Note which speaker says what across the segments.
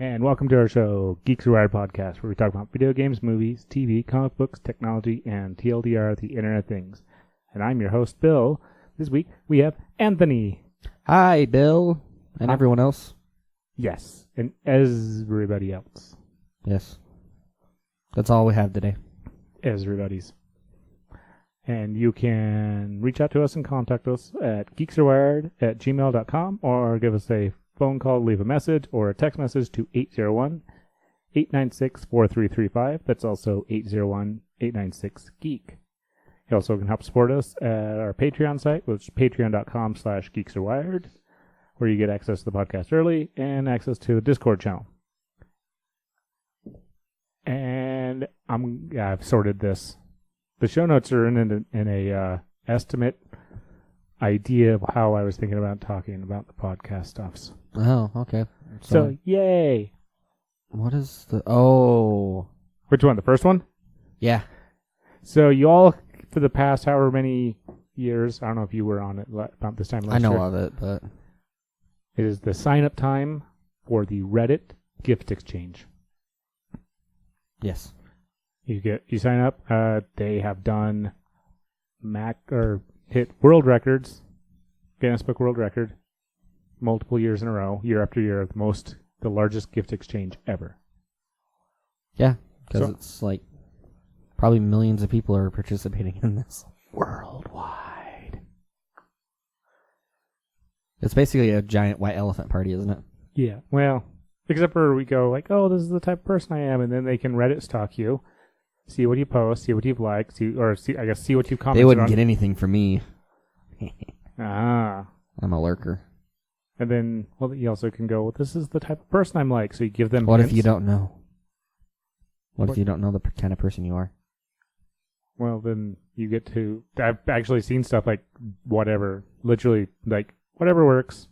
Speaker 1: And welcome to our show, Geeks Who Wired Podcast, where we talk about video games, movies, TV, comic books, technology, and TLDR, the Internet of Things. And I'm your host, Bill. This week, we have Anthony.
Speaker 2: Hi, Bill. And everyone else.
Speaker 1: Yes, and everybody else.
Speaker 2: Yes. That's all we have today.
Speaker 1: Everybody's. And you can reach out to us and contact us at geeksarwired@gmail.com or give us a phone call, leave a message, or a text message to 801-896-4335. That's also 801-896-GEEK. You also can help support us at our Patreon site, which is patreon.com/geeksarwired, where you get access to the podcast early and access to the Discord channel. And I've sorted this. The show notes are in a estimate idea of how I was thinking about talking about the podcast stuffs.
Speaker 2: Oh, okay.
Speaker 1: So yay!
Speaker 2: What is the... Oh.
Speaker 1: Which one? The first one?
Speaker 2: Yeah.
Speaker 1: So you all, for the past however many years, I don't know if you were on it about this time last year.
Speaker 2: I know of it, but...
Speaker 1: It is the sign-up time for the Reddit gift exchange.
Speaker 2: Yes.
Speaker 1: You sign up. They have done hit world records, Guinness Book World Record, multiple years in a row, year after year, the largest gift exchange ever.
Speaker 2: Yeah, because it's like probably millions of people are participating in this
Speaker 1: Worldwide.
Speaker 2: It's basically a giant white elephant party, isn't it?
Speaker 1: Yeah, well, except for we go like, oh, this is the type of person I am, and then they can Reddit stalk you, see what you post, see what you've liked, see what you've commented on.
Speaker 2: They wouldn't get anything from me.
Speaker 1: I'm
Speaker 2: a lurker.
Speaker 1: And then, well, you also can go, well, this is the type of person I'm like, so you give them
Speaker 2: What
Speaker 1: hints.
Speaker 2: if you don't know? What if you don't know the kind of person you are?
Speaker 1: Well, then you get to... I've actually seen stuff like whatever. Literally, like, whatever works.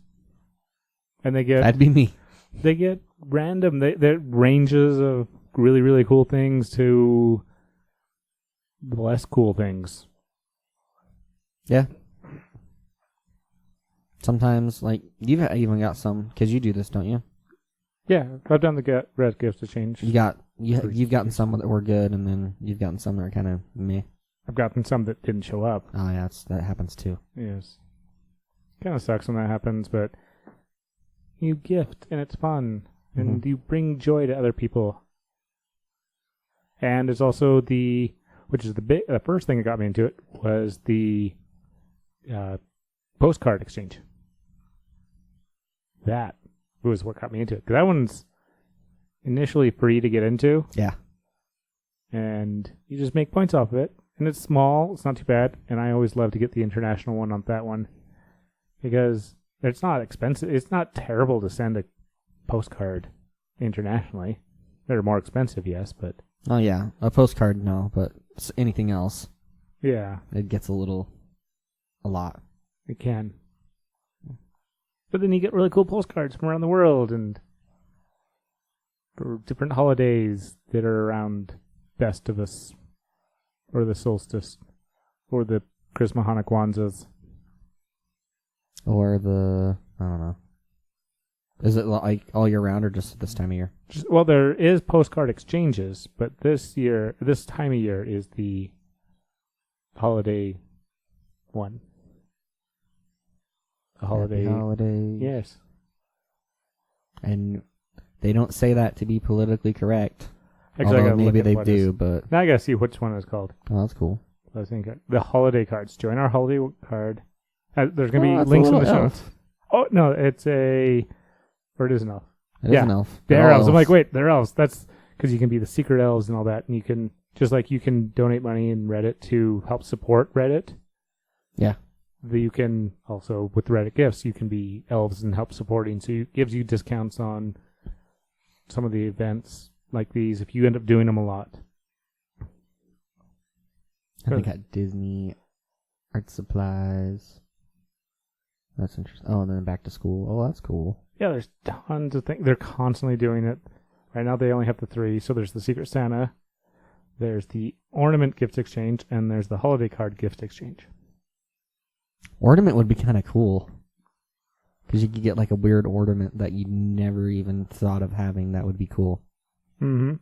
Speaker 1: And they get...
Speaker 2: That'd be me.
Speaker 1: They get random... They ranges of really, really cool things to less cool things.
Speaker 2: Yeah. Sometimes, like, you've even got some... Because you do this, don't you?
Speaker 1: Yeah, I've done the Red Gift Exchange.
Speaker 2: You've gotten some that were good, and then you've gotten some that are kind of meh.
Speaker 1: I've gotten some that didn't show up.
Speaker 2: Oh, yeah, that happens too.
Speaker 1: Yes. Kind of sucks when that happens, but you gift, and it's fun, and you bring joy to other people. And it's also the first thing that got me into it was the postcard exchange. That was what got me into it. 'Cause that one's initially free to get into.
Speaker 2: Yeah.
Speaker 1: And you just make points off of it. And it's small. It's not too bad. And I always love to get the international one on that one. Because it's not expensive. It's not terrible to send a postcard internationally. They're more expensive, yes, but...
Speaker 2: Oh, yeah. A postcard, no. But anything else.
Speaker 1: Yeah.
Speaker 2: It gets a lot.
Speaker 1: It can. But then you get really cool postcards from around the world and for different holidays that are around Festivus or the solstice or the Christmas, Hanukkah, Kwanzas.
Speaker 2: Or I don't know. Is it like all year round or just this time of year?
Speaker 1: Well, there is postcard exchanges, but this time of year is the holiday one. The holiday.
Speaker 2: Happy holiday.
Speaker 1: Yes.
Speaker 2: And they don't say that to be politically correct.
Speaker 1: Actually,
Speaker 2: although maybe they do, but...
Speaker 1: Now I gotta see which one it's called.
Speaker 2: Oh, that's cool.
Speaker 1: I think the holiday cards. Join our holiday card. There's gonna be links in the show notes. Oh no, it's or it is an elf.
Speaker 2: It is an elf.
Speaker 1: They're elves. I'm like, wait, they're elves. That's because you can be the secret elves and all that, and you can you can donate money in Reddit to help support Reddit.
Speaker 2: Yeah.
Speaker 1: You can also, with Reddit gifts, you can be elves and help supporting. So it gives you discounts on some of the events like these if you end up doing them a lot.
Speaker 2: I think at Disney, art supplies. That's interesting. Oh, and then back to school. Oh, that's cool.
Speaker 1: Yeah, there's tons of things. They're constantly doing it. Right now they only have the 3. So there's the Secret Santa, there's the Ornament Gift Exchange, and there's the Holiday Card Gift Exchange.
Speaker 2: Ornament would be kind of cool. Because you could get like a weird ornament that you never even thought of having. That would be cool.
Speaker 1: Mm-hmm.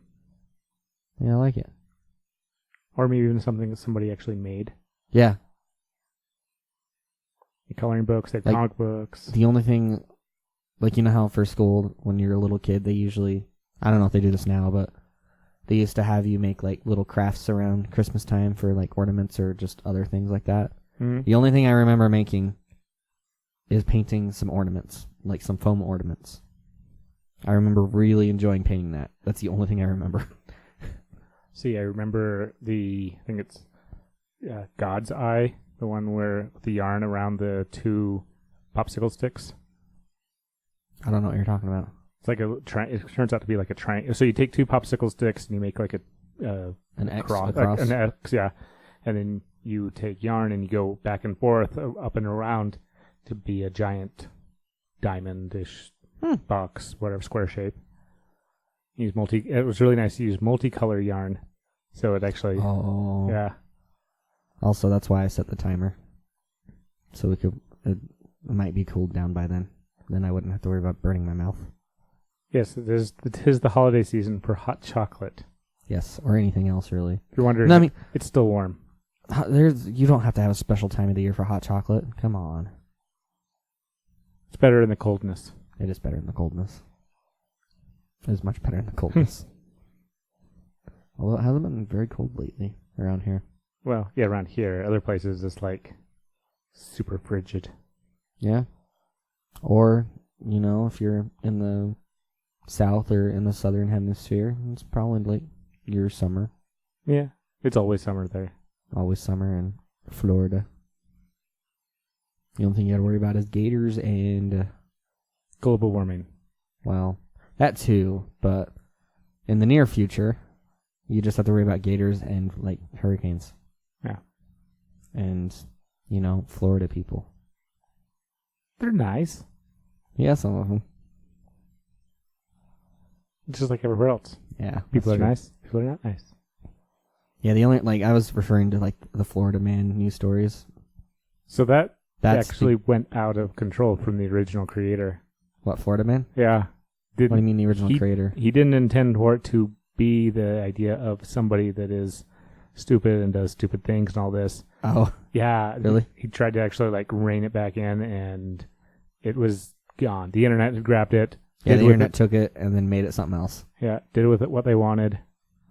Speaker 2: Yeah, I like it.
Speaker 1: Or maybe even something that somebody actually made.
Speaker 2: Yeah.
Speaker 1: The coloring books, their comic books.
Speaker 2: The only thing, like, you know how for school, when you're a little kid, they usually, I don't know if they do this now, but they used to have you make like little crafts around Christmas time for like ornaments or just other things like that.
Speaker 1: Mm-hmm.
Speaker 2: The only thing I remember making is painting some ornaments, like some foam ornaments. I remember really enjoying painting that. That's the only thing I remember.
Speaker 1: See, I remember I think it's God's Eye, the one where the yarn around the 2 popsicle sticks.
Speaker 2: I don't know what you're talking about.
Speaker 1: It's like it turns out to be like a triangle. So you take 2 popsicle sticks and you make like
Speaker 2: An X
Speaker 1: cross,
Speaker 2: across.
Speaker 1: an X, yeah. And then you take yarn and you go back and forth, up and around, to be a giant diamond-ish box, whatever, square shape. It was really nice to use multicolor yarn, so it actually, yeah.
Speaker 2: Also, that's why I set the timer, so it might be cooled down by then. Then I wouldn't have to worry about burning my mouth.
Speaker 1: Yes, it is the holiday season for hot chocolate.
Speaker 2: Yes, or anything else really.
Speaker 1: If you're wondering,
Speaker 2: No, I mean,
Speaker 1: it's still warm.
Speaker 2: You don't have to have a special time of the year for hot chocolate. Come on.
Speaker 1: It's better in the coldness.
Speaker 2: It is better in the coldness. It is much better in the coldness. Although it hasn't been very cold lately around here.
Speaker 1: Well, yeah, around here. Other places, it's like super frigid.
Speaker 2: Yeah. Or, if you're in the south or in the southern hemisphere, it's probably like your summer.
Speaker 1: Yeah, it's always summer there.
Speaker 2: Always summer in Florida. The only thing you gotta worry about is gators and
Speaker 1: global warming.
Speaker 2: Well, that too, but in the near future, you just have to worry about gators and like hurricanes.
Speaker 1: Yeah.
Speaker 2: And, Florida people.
Speaker 1: They're nice.
Speaker 2: Yeah, some of them.
Speaker 1: Just like everywhere else.
Speaker 2: Yeah.
Speaker 1: People are nice. People are not nice.
Speaker 2: Yeah, the only, I was referring to, the Florida Man news stories.
Speaker 1: So that's actually went out of control from the original creator.
Speaker 2: What, Florida Man?
Speaker 1: Yeah.
Speaker 2: What do you mean the original creator?
Speaker 1: He didn't intend for it to be the idea of somebody that is stupid and does stupid things and all this.
Speaker 2: Oh.
Speaker 1: Yeah.
Speaker 2: Really?
Speaker 1: He tried to actually, rein it back in, and it was gone. The internet had grabbed it.
Speaker 2: Yeah, the internet took it and then made it something else.
Speaker 1: Yeah, did with it what they wanted.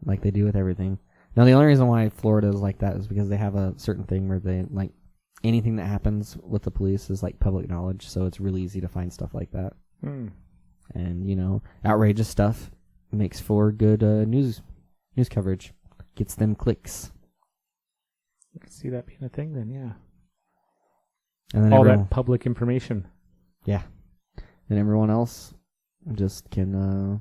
Speaker 2: Like they do with everything. Now, the only reason why Florida is like that is because they have a certain thing where they, anything that happens with the police is, public knowledge, so it's really easy to find stuff like that.
Speaker 1: Mm.
Speaker 2: And, outrageous stuff makes for good news coverage. Gets them clicks.
Speaker 1: You can see that being a thing then, yeah.
Speaker 2: And then
Speaker 1: all that public information.
Speaker 2: Yeah. And everyone else just can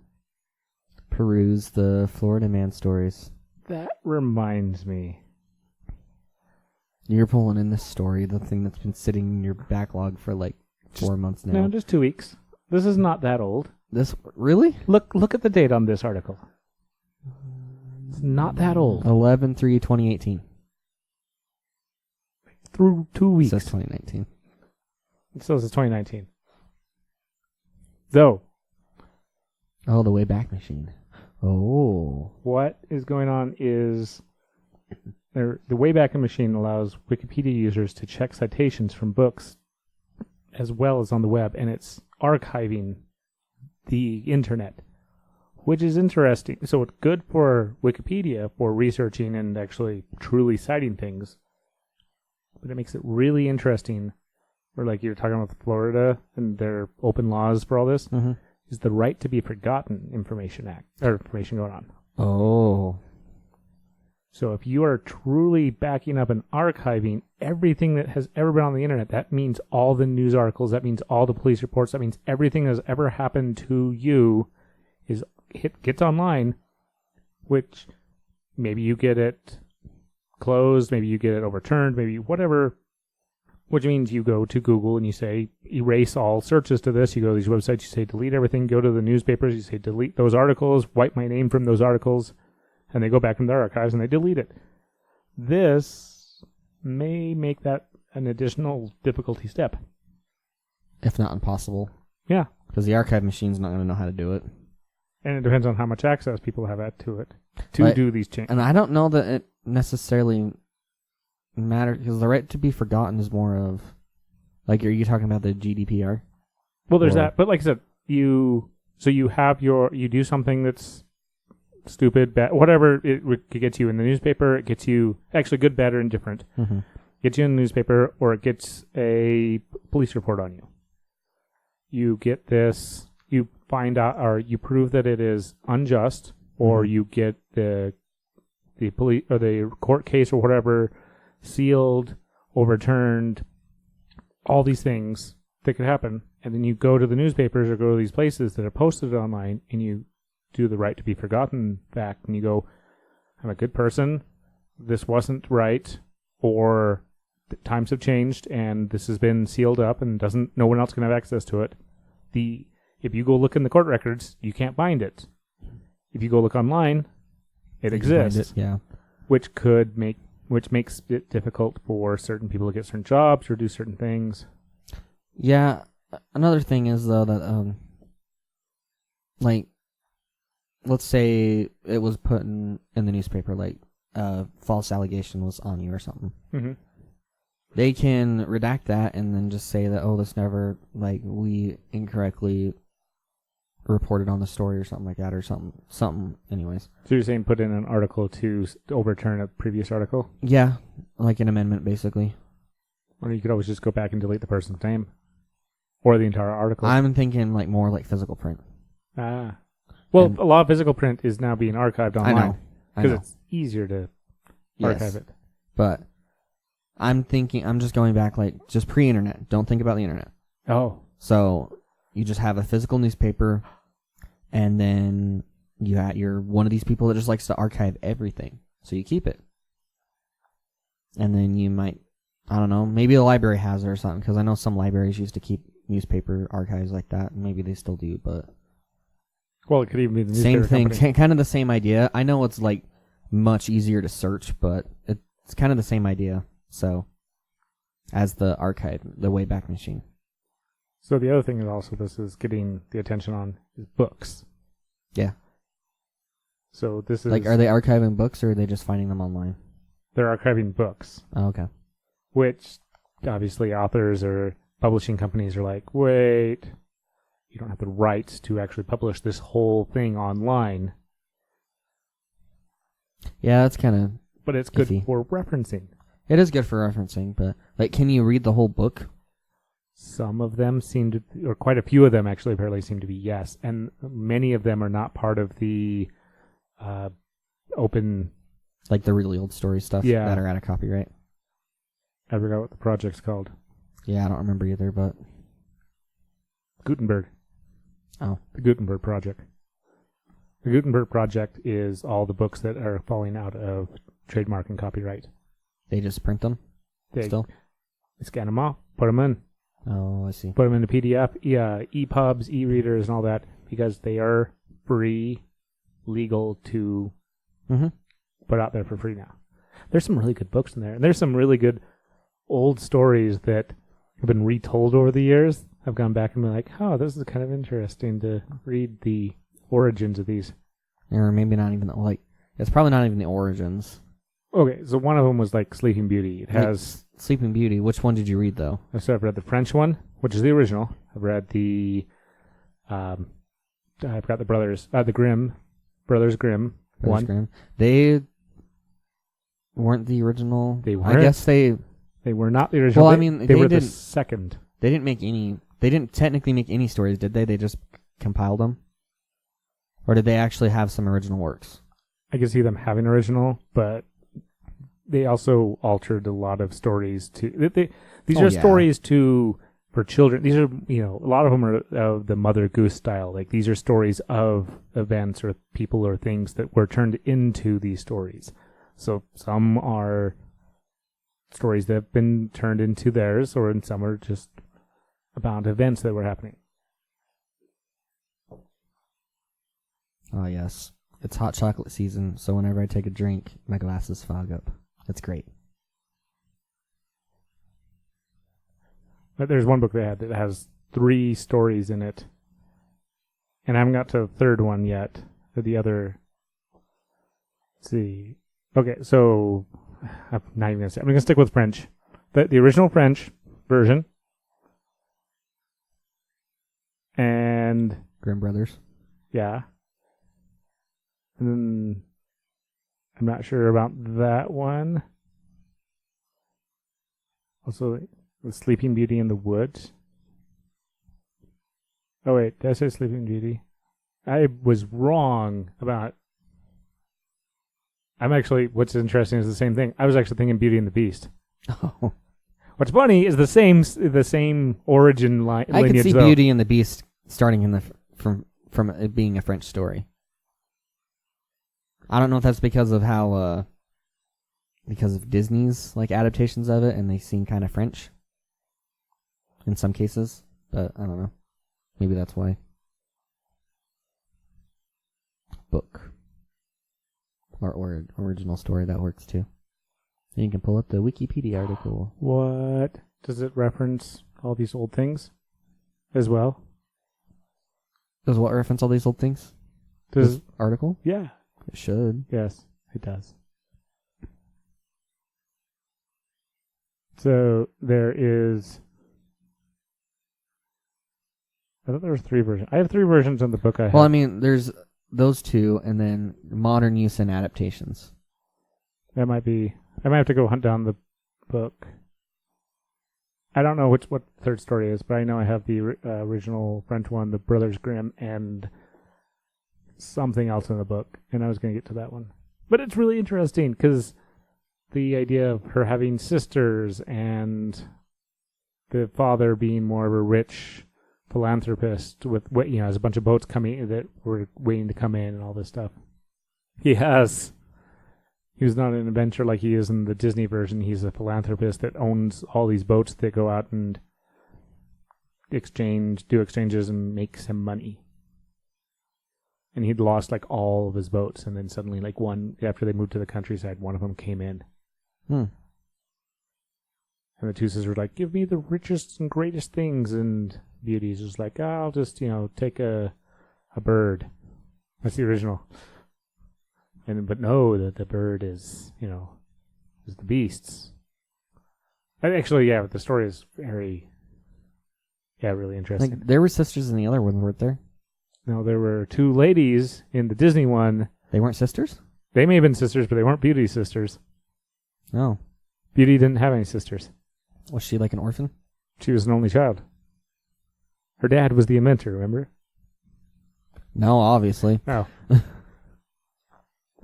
Speaker 2: peruse the Florida Man stories.
Speaker 1: That reminds me.
Speaker 2: You're pulling in this story, the thing that's been sitting in your backlog for 4 months now.
Speaker 1: No, just 2 weeks. This is not that old.
Speaker 2: This really?
Speaker 1: Look at the date on this article. It's not that old.
Speaker 2: 11/3/2018.
Speaker 1: Through 2 weeks.
Speaker 2: It says 2019.
Speaker 1: It says it's 2019. So.
Speaker 2: Oh, the Wayback Machine. Oh.
Speaker 1: What is going on is the Wayback Machine allows Wikipedia users to check citations from books as well as on the web, and it's archiving the internet, which is interesting. So it's good for Wikipedia for researching and actually truly citing things, but it makes it really interesting. Or you're talking about Florida and their open laws for all this.
Speaker 2: Mm-hmm.
Speaker 1: Is the Right to be Forgotten Information Act, or information going on.
Speaker 2: Oh.
Speaker 1: So if you are truly backing up and archiving everything that has ever been on the internet, that means all the news articles, that means all the police reports, that means everything that's ever happened to you gets online, which maybe you get it closed, maybe you get it overturned, maybe whatever. Which means you go to Google and you say, erase all searches to this. You go to these websites, you say, delete everything. Go to the newspapers, you say, delete those articles, wipe my name from those articles. And they go back in their archives and they delete it. This may make that an additional difficulty step.
Speaker 2: if not impossible.
Speaker 1: Yeah.
Speaker 2: Because the archive machine's not going to know how to do it.
Speaker 1: And it depends on how much access people have to it to do these changes.
Speaker 2: And I don't know that it necessarily matters, because the right to be forgotten is more of, like, are you talking about the GDPR?
Speaker 1: Well, there's that. But like I said, you do something that's stupid, bad, whatever it gets you in the newspaper. It gets you actually good, bad, or indifferent.
Speaker 2: Mm-hmm.
Speaker 1: Gets you in the newspaper, or it gets a police report on you. You get this, you find out, or you prove that it is unjust, or you get the police or the court case or whatever sealed, overturned, all these things that could happen. And then you go to the newspapers or go to these places that are posted online, and you do the right to be forgotten back, and you go, I'm a good person, this wasn't right, or times have changed and this has been sealed up and no one else can have access to it. If you go look in the court records, you can't find it. If you go look online, it exists.
Speaker 2: Yeah.
Speaker 1: Which makes it difficult for certain people to get certain jobs or do certain things.
Speaker 2: Yeah. Another thing is though that like, let's say it was put in the newspaper, like false allegation was on you or something.
Speaker 1: Mm-hmm.
Speaker 2: They can redact that and then just say that, this never, like, we incorrectly reported on the story or something like that, or something anyways.
Speaker 1: So you're saying put in an article to overturn a previous article?
Speaker 2: Yeah, like an amendment, basically.
Speaker 1: Or you could always just go back and delete the person's name. Or the entire article.
Speaker 2: I'm thinking, like, more like physical print.
Speaker 1: Ah. Well, a lot of physical print is now being archived online.
Speaker 2: I know.
Speaker 1: Because it's easier to archive it.
Speaker 2: But I'm just going back, like, just pre-internet. Don't think about the internet.
Speaker 1: Oh.
Speaker 2: So you just have a physical newspaper, and then you're one of these people that just likes to archive everything. So you keep it. And then you might, I don't know, maybe the library has it or something, because I know some libraries used to keep newspaper archives like that. Maybe they still do, but...
Speaker 1: Well, it could even be the newspaper
Speaker 2: same
Speaker 1: company.
Speaker 2: thing, kind of the same idea. I know it's, like, much easier to search, but it's kind of the same idea. So, as the archive, the Wayback Machine.
Speaker 1: So the other thing is also this is getting the attention on is books.
Speaker 2: Yeah.
Speaker 1: So this is...
Speaker 2: Like, are they archiving books, or are they just finding them online?
Speaker 1: They're archiving books.
Speaker 2: Oh, okay.
Speaker 1: Which, obviously, authors or publishing companies are like, wait, you don't have the rights to actually publish this whole thing online.
Speaker 2: Yeah, that's kind of...
Speaker 1: But it's good
Speaker 2: iffy.
Speaker 1: for referencing.
Speaker 2: It is good for referencing, but, like, can you read the whole book?
Speaker 1: Some of them seem to, or quite a few of them actually apparently seem to be yes. And many of them are not part of the open...
Speaker 2: Like the really old story stuff that are out of copyright?
Speaker 1: I forgot what the project's called.
Speaker 2: Yeah, I don't remember either, but...
Speaker 1: Gutenberg.
Speaker 2: Oh.
Speaker 1: The Gutenberg Project. The Gutenberg Project is all the books that are falling out of trademark and copyright.
Speaker 2: They just print them? Still?
Speaker 1: They scan them off, put them in.
Speaker 2: Oh, I see.
Speaker 1: Put them into PDF, EPUBs, e-readers, and all that, because they are free, legal to put out there for free now. There's some really good books in there, and there's some really good old stories that have been retold over the years. I've gone back and been like, oh, this is kind of interesting to read the origins of these.
Speaker 2: Or maybe not even, like, it's probably not even the origins.
Speaker 1: Okay, so one of them was like Sleeping Beauty. It has...
Speaker 2: Sleeping Beauty. Which one did you read, though?
Speaker 1: So I've read the French one, which is the original. I've read the... I forgot the brothers... the Grimm. Brothers Grimm one.
Speaker 2: Grimm. They weren't the original...
Speaker 1: They weren't?
Speaker 2: I guess they...
Speaker 1: They were not the original.
Speaker 2: Well, I mean,
Speaker 1: they were the second.
Speaker 2: They didn't make any... They didn't technically make any stories, did they? They just compiled them? Or did they actually have some original works?
Speaker 1: I can see them having original, but they also altered a lot of stories to... These are stories for children. These are, a lot of them are of the Mother Goose style. Like, these are stories of events or people or things that were turned into these stories. So some are stories that have been turned into theirs, or some are just about events that were happening.
Speaker 2: Oh, yes. It's hot chocolate season, so whenever I take a drink, my glasses fog up. That's great.
Speaker 1: But there's one book they had that has 3 stories in it. And I haven't got to the third one yet. The other... Let's see. Okay, so... I'm not even going to say... I'm going to stick with French. The original French version. And...
Speaker 2: Grimm Brothers.
Speaker 1: Yeah. And then... I'm not sure about that one. Also, The Sleeping Beauty in the Woods. Oh, wait. Did I say Sleeping Beauty? I was wrong about... What's interesting is the same thing. I was actually thinking Beauty and the Beast.
Speaker 2: Oh.
Speaker 1: What's funny is the same origin lineage.
Speaker 2: I could see
Speaker 1: though.
Speaker 2: Beauty and the Beast starting in from it being a French story. I don't know if that's because of how because of Disney's like adaptations of it, and they seem kind of French in some cases, but I don't know. Maybe that's why. Book or original story, that works too. And you can pull up the Wikipedia article.
Speaker 1: What? Does it reference all these old things as well?
Speaker 2: Does what reference all these old things?
Speaker 1: Does
Speaker 2: this article?
Speaker 1: Yeah.
Speaker 2: It should.
Speaker 1: Yes, it does. So there is... I thought there was 3 versions. I have 3 versions in the book I have.
Speaker 2: Well, I mean, there's those 2, and then modern use and adaptations.
Speaker 1: That might be... I might have to go hunt down the book. I don't know what the third story is, but I know I have the original French one, the Brothers Grimm, and something else in the book, and I was going to get to that one. But it's really interesting, because the idea of her having sisters and the father being more of a rich philanthropist with, has a bunch of boats coming that were waiting to come in and all this stuff. He was not an inventor like he is in the Disney version. He's a philanthropist that owns all these boats that go out and do exchanges and make some money. And he'd lost like all of his boats, and then suddenly like one, after they moved to the countryside, one of them came in. And the 2 sisters were like, give me the richest and greatest things, and Beauty's just like, I'll just, take a bird. That's the original. But no, the bird is, is the beast's. And actually, yeah, but the story is very, really interesting.
Speaker 2: Like, there were sisters in the other one, weren't there?
Speaker 1: No, there were 2 ladies in the Disney one.
Speaker 2: They weren't sisters?
Speaker 1: They may have been sisters, but they weren't Beauty's sisters.
Speaker 2: Oh.
Speaker 1: Beauty didn't have any sisters.
Speaker 2: Was she like an orphan?
Speaker 1: She was an only child. Her dad was the inventor, remember?
Speaker 2: No, obviously.
Speaker 1: Oh.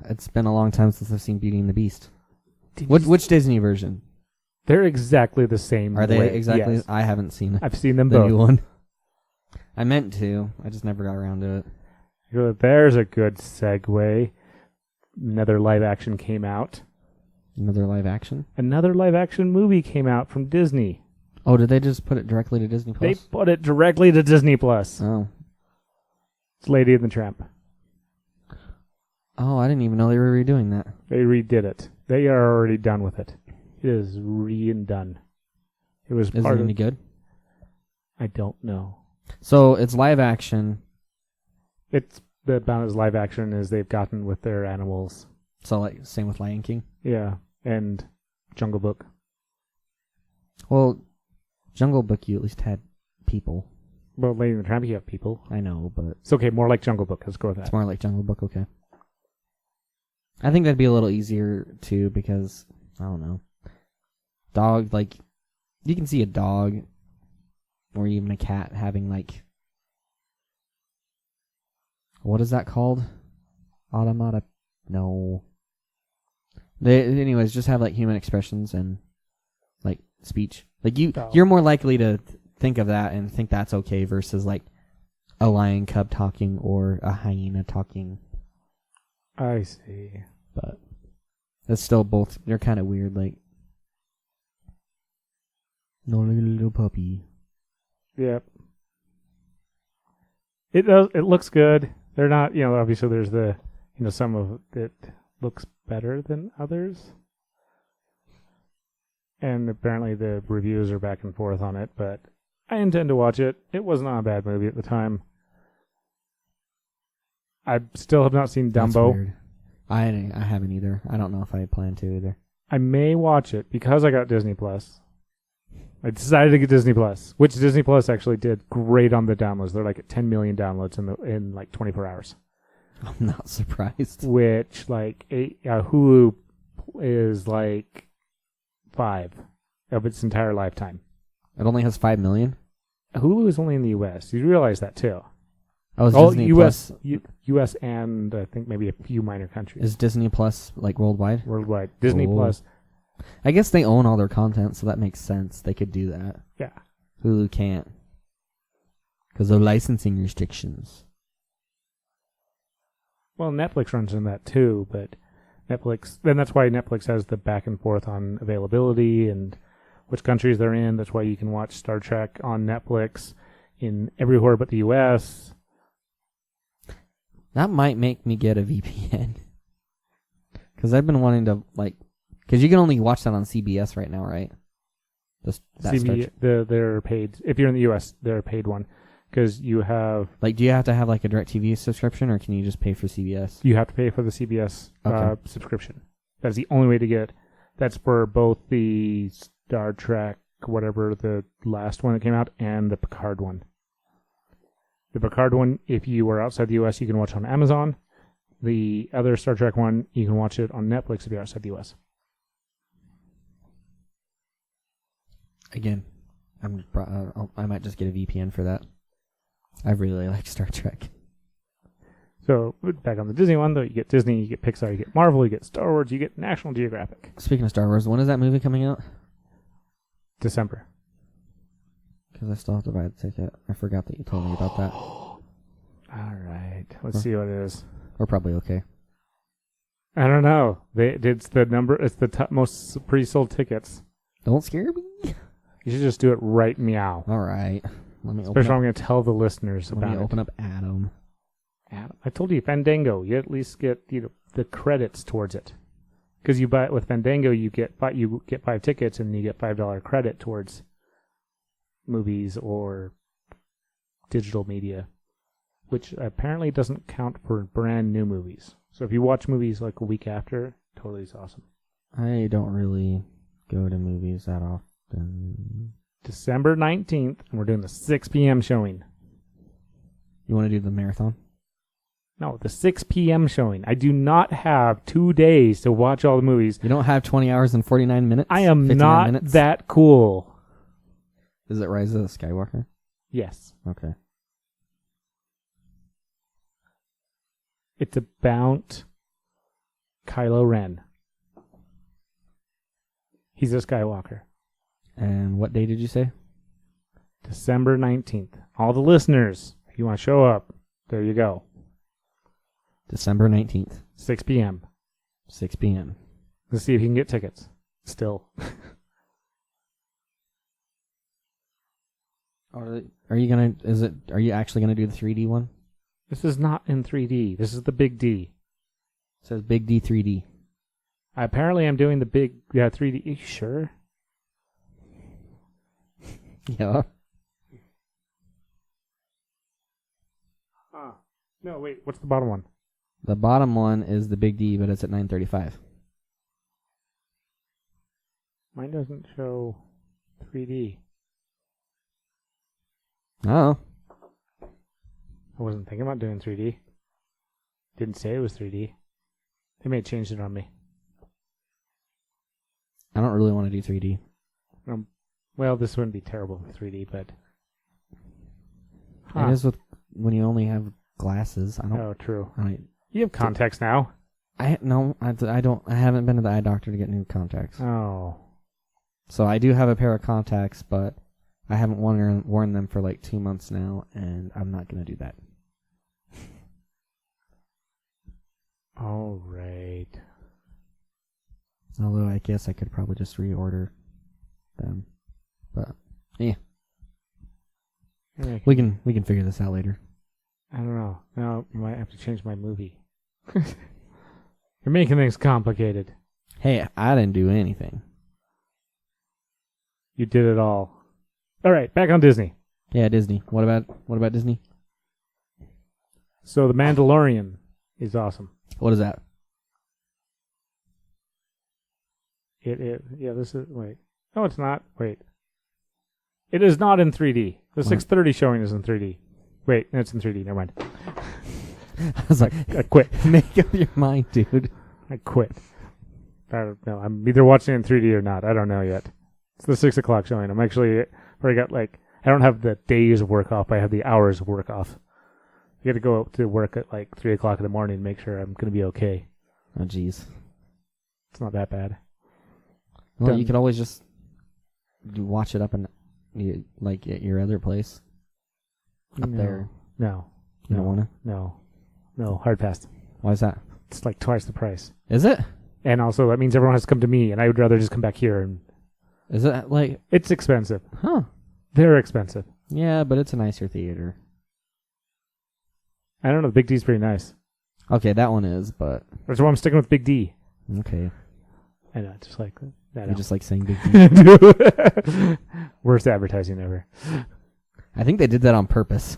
Speaker 2: It's been a long time since I've seen Beauty and the Beast. Which Disney version?
Speaker 1: They're exactly the same.
Speaker 2: Are they
Speaker 1: way.
Speaker 2: exactly?
Speaker 1: Yes.
Speaker 2: I haven't seen it.
Speaker 1: I've seen them
Speaker 2: the
Speaker 1: both.
Speaker 2: new one. I meant to. I just never got around to it.
Speaker 1: There's a good segue. Another live action came out.
Speaker 2: Another live action?
Speaker 1: Another live action movie came out from Disney.
Speaker 2: Oh, did they just put it directly to Disney Plus?
Speaker 1: They put it directly to Disney Plus.
Speaker 2: Oh.
Speaker 1: It's Lady and the Tramp.
Speaker 2: Oh, I didn't even know they were redoing that.
Speaker 1: They redid it. They are already done with it. It is re-done. It was
Speaker 2: Is it any good?
Speaker 1: I don't know.
Speaker 2: So it's live action.
Speaker 1: It's about as live action as they've gotten with their animals.
Speaker 2: So like same with Lion King?
Speaker 1: Yeah, and Jungle Book.
Speaker 2: Well, Jungle Book you at least had people.
Speaker 1: Well, Lady and the Tramp you have people.
Speaker 2: I know, but
Speaker 1: It's okay, more like Jungle Book. Let's go with that.
Speaker 2: it's more like Jungle Book, okay. I think that'd be a little easier too because I don't know. Dog, like you can see a dog or even a cat having like what is that called? Automata? No. They anyways just have like human expressions and like speech. Like you're more likely to think of that and think that's okay versus like a lion cub talking or a hyena talking.
Speaker 1: I see.
Speaker 2: But that's still both. They're kind of weird. Like, no little puppy.
Speaker 1: Yep. It does. It looks good. They're not. Obviously, there's the. Some of it looks better than others. And apparently, the reviews are back and forth on it. But I intend to watch it. It was not a bad movie at the time. I still have not seen
Speaker 2: That's
Speaker 1: Dumbo.
Speaker 2: weird. I haven't either. I don't know if I plan to either.
Speaker 1: I may watch it because I got Disney Plus. I decided to get Disney Plus, which Disney Plus actually did great on the downloads. They're like at 10 million downloads in like 24 hours.
Speaker 2: I'm not surprised.
Speaker 1: Which like Hulu is like 5 of its entire lifetime.
Speaker 2: It only has 5 million?
Speaker 1: Hulu is only in the U.S. You realize that too.
Speaker 2: Oh, is Disney
Speaker 1: U.S.
Speaker 2: Plus...
Speaker 1: U.S. and I think maybe a few minor countries.
Speaker 2: Is Disney Plus like worldwide?
Speaker 1: Worldwide. Disney Plus.
Speaker 2: I guess they own all their content, so that makes sense. They could do that.
Speaker 1: Yeah.
Speaker 2: Hulu can't. Because of licensing restrictions.
Speaker 1: Well, Netflix runs in that too, but Netflix... Then that's why Netflix has the back and forth on availability and which countries they're in. That's why you can watch Star Trek on Netflix in everywhere but the U.S.,
Speaker 2: That might make me get a VPN. Because I've been wanting to, like... Because you can only watch that on CBS right now, right?
Speaker 1: They're paid. If you're in the U.S., they're a paid one. Because you have...
Speaker 2: Like, do you have to have, like, a DirecTV subscription, or can you just pay for CBS?
Speaker 1: You have to pay for the CBS subscription. That's the only way to get... That's for both the Star Trek, whatever, the last one that came out, and the Picard one. The Picard one, if you are outside the U.S., you can watch on Amazon. The other Star Trek one, you can watch it on Netflix if you're outside the U.S.
Speaker 2: Again, I might just get a VPN for that. I really like Star Trek.
Speaker 1: So, back on the Disney one, though, you get Disney, you get Pixar, you get Marvel, you get Star Wars, you get National Geographic.
Speaker 2: Speaking of Star Wars, when is that movie coming out?
Speaker 1: December.
Speaker 2: Because I still have to buy the ticket. I forgot that you told me about that.
Speaker 1: All right. Let's see what it is.
Speaker 2: We're probably okay.
Speaker 1: I don't know. It's the number. It's the most pre-sold tickets.
Speaker 2: Don't scare me.
Speaker 1: You should just do it right meow.
Speaker 2: All right. Let me
Speaker 1: Especially I'm going to tell the listeners about it.
Speaker 2: Let me open up Adam.
Speaker 1: I told you, Fandango. You at least get the credits towards it. Because you buy it with Fandango, you get 5 tickets and you get $5 credit towards movies or digital media, which apparently doesn't count for brand new movies. So if you watch movies like a week after, totally is awesome.
Speaker 2: I don't really go to movies that often.
Speaker 1: December 19th, and we're doing the 6 p.m. showing.
Speaker 2: You want to do the marathon?
Speaker 1: No, the 6 p.m. showing. I do not have 2 days to watch all the movies.
Speaker 2: You don't have 20 hours and 49 minutes?
Speaker 1: I am not that cool.
Speaker 2: Is it Rise of the Skywalker?
Speaker 1: Yes.
Speaker 2: Okay.
Speaker 1: It's about Kylo Ren. He's a Skywalker.
Speaker 2: And what day did you say?
Speaker 1: December 19th. All the listeners, if you want to show up, there you go.
Speaker 2: December 19th.
Speaker 1: 6 p.m.
Speaker 2: 6 p.m.
Speaker 1: Let's see if you can get tickets. Still.
Speaker 2: Are you actually gonna do the 3D one?
Speaker 1: This is not in 3D. This is the Big D.
Speaker 2: It says Big D 3D.
Speaker 1: Apparently I'm doing the big 3D. Are you sure?
Speaker 2: Yeah.
Speaker 1: No, wait. What's the bottom one?
Speaker 2: The bottom one is the Big D, but it's at 9:35.
Speaker 1: Mine doesn't show 3D.
Speaker 2: Oh.
Speaker 1: I wasn't thinking about doing 3D. Didn't say it was 3D. They may have changed it on me.
Speaker 2: I don't really want to do 3D.
Speaker 1: Well, this wouldn't be terrible with 3D, but...
Speaker 2: It is when you only have glasses.
Speaker 1: Oh, true. You have contacts now.
Speaker 2: I haven't been to the eye doctor to get new contacts.
Speaker 1: Oh.
Speaker 2: So I do have a pair of contacts, but I haven't worn them for like 2 months now, and I'm not going to do that.
Speaker 1: All right.
Speaker 2: Although I guess I could probably just reorder them. But yeah. We can figure this out later.
Speaker 1: I don't know. Now I might have to change my movie. You're making things complicated.
Speaker 2: Hey, I didn't do anything.
Speaker 1: You did it all. All right, back on Disney.
Speaker 2: Yeah, Disney. What about Disney?
Speaker 1: So The Mandalorian is awesome.
Speaker 2: What is that?
Speaker 1: This is, wait. No, it's not. Wait. It is not in 3D. The
Speaker 2: What?
Speaker 1: 630 showing is in 3D. Wait, it's in 3D. Never mind.
Speaker 2: I was like,
Speaker 1: I quit.
Speaker 2: make up your mind, dude.
Speaker 1: I quit. I don't know. I'm either watching it in 3D or not. I don't know yet. It's the 6 o'clock showing. I'm actually, I got I don't have the days of work off. I have the hours of work off. I got to go to work at 3 o'clock in the morning and make sure I'm going to be okay.
Speaker 2: Oh, jeez.
Speaker 1: It's not that bad.
Speaker 2: Well, you could always just watch it up at your other place. Up there.
Speaker 1: No.
Speaker 2: You don't want to?
Speaker 1: No, hard pass.
Speaker 2: Why is that?
Speaker 1: It's twice the price.
Speaker 2: Is it?
Speaker 1: And also, that means everyone has to come to me, and I would rather just come back here. And
Speaker 2: Is it
Speaker 1: it's expensive.
Speaker 2: Huh.
Speaker 1: They're expensive.
Speaker 2: Yeah, but it's a nicer theater.
Speaker 1: I don't know. Big D's pretty nice.
Speaker 2: Okay, that one is, but...
Speaker 1: That's why I'm sticking with Big D.
Speaker 2: Okay.
Speaker 1: I know, just like that.
Speaker 2: You just like saying Big D.
Speaker 1: Worst advertising ever.
Speaker 2: I think they did that on purpose.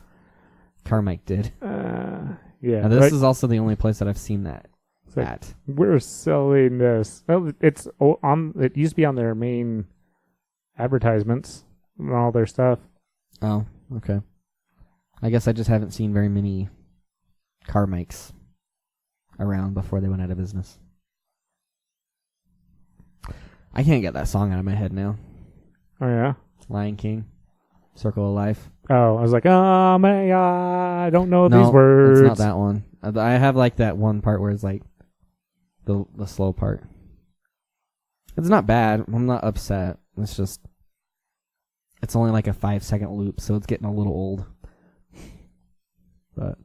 Speaker 2: Carmike did.
Speaker 1: Yeah.
Speaker 2: Now, this is also the only place that I've seen that.
Speaker 1: We're selling this. Well, it's on. It used to be on their main advertisements and all their stuff.
Speaker 2: Oh, okay. I guess I just haven't seen very many Carmikes around before they went out of business. I can't get that song out of my head now.
Speaker 1: Oh, yeah?
Speaker 2: Lion King, Circle of Life.
Speaker 1: Oh, I was like, oh, my God, I don't know these
Speaker 2: No,
Speaker 1: words.
Speaker 2: it's not that one. I have that one part where it's the slow part. It's not bad. I'm not upset. It's just, it's only a 5-second loop, so it's getting a little old. But,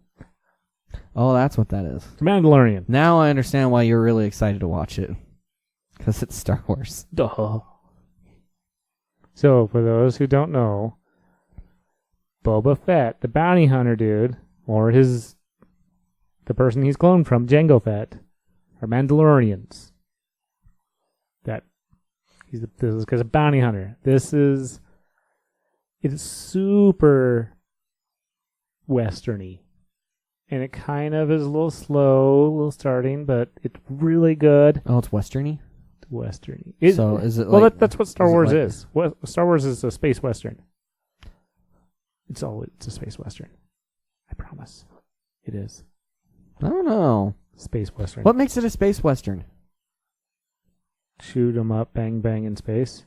Speaker 2: oh, that's what that is.
Speaker 1: It's Mandalorian.
Speaker 2: Now I understand why you're really excited to watch it. Because it's Star Wars.
Speaker 1: Duh. So, for those who don't know, Boba Fett, the bounty hunter dude, or the person he's cloned from, Jango Fett, are Mandalorians. This is because a bounty hunter. It is super westerny. And it kind of is a little slow, a little starting, but it's really good.
Speaker 2: Oh, it's westerny?
Speaker 1: Westerny.
Speaker 2: So is it
Speaker 1: well, that's what Star Wars
Speaker 2: it
Speaker 1: is. Star Wars is a space western. It's a space western. I promise. It is.
Speaker 2: I don't know.
Speaker 1: Space western.
Speaker 2: What makes it a space western?
Speaker 1: Shoot 'em up, bang bang in space.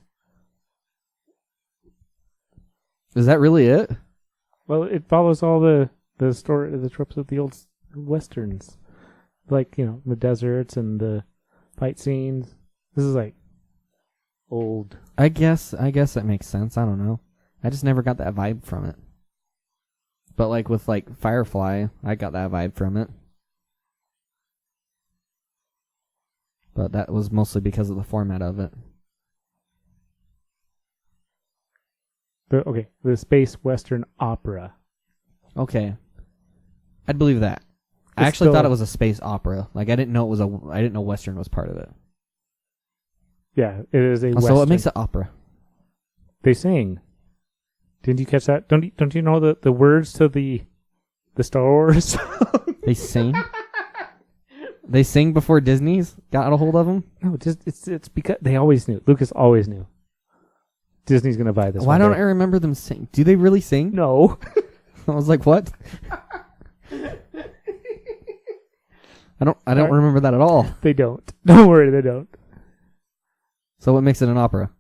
Speaker 2: Is that really it?
Speaker 1: Well, it follows all the tropes of the old westerns, the deserts and the fight scenes. This is old.
Speaker 2: I guess that makes sense. I don't know. I just never got that vibe from it. But with Firefly, I got that vibe from it. But that was mostly because of the format of it.
Speaker 1: The space western opera.
Speaker 2: Okay, I'd believe that. I actually thought it was a space opera. I didn't know I didn't know western was part of it.
Speaker 1: Yeah, it is a western.
Speaker 2: So what makes it opera?
Speaker 1: They sing. Didn't you catch that? Don't you know the words to the Star Wars?
Speaker 2: They sing. They sing before Disney's got a hold of them.
Speaker 1: No, it's because they always knew. Lucas always knew. Disney's gonna buy this.
Speaker 2: Why don't I remember them sing? Do they really sing?
Speaker 1: No.
Speaker 2: I was like, what? I don't remember that at all.
Speaker 1: They don't. Don't worry, they don't.
Speaker 2: So what makes it an opera?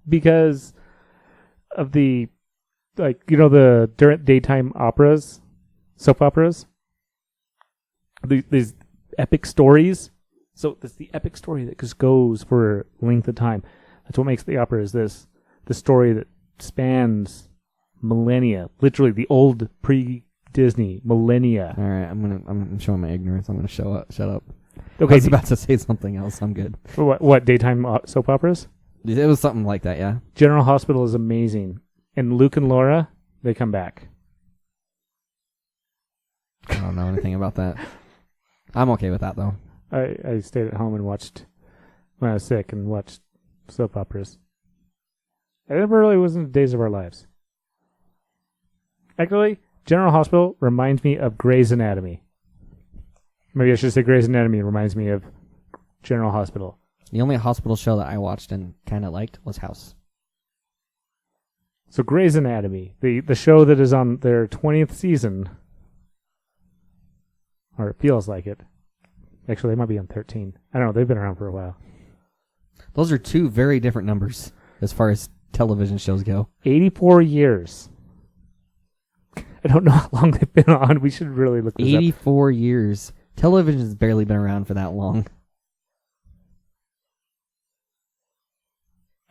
Speaker 1: Because of the the daytime operas, soap operas. These epic stories. So it's the epic story that just goes for length of time. That's what makes the opera is the story that spans millennia. Literally the old pre-Disney millennia.
Speaker 2: All right, I'm showing my ignorance. I'm gonna shut up.
Speaker 1: Okay,
Speaker 2: I was about to say something else. I'm good.
Speaker 1: What daytime soap operas?
Speaker 2: It was something like that, yeah.
Speaker 1: General Hospital is amazing, and Luke and Laura, they come back.
Speaker 2: I don't know anything about that. I'm okay with that though.
Speaker 1: I stayed at home and watched when I was sick and watched soap operas. It never really was in the Days of Our Lives. Actually, General Hospital reminds me of Grey's Anatomy. Maybe I should say Grey's Anatomy reminds me of General Hospital.
Speaker 2: The only hospital show that I watched and kind of liked was House.
Speaker 1: So Grey's Anatomy, the show that is on their 20th season, or it feels like it. Actually, they might be on 13. I don't know. They've been around for a while.
Speaker 2: Those are two very different numbers as far as television shows go.
Speaker 1: 84 years. I don't know how long they've been on. We should really look this up.
Speaker 2: 84 years. Television's barely been around for that long.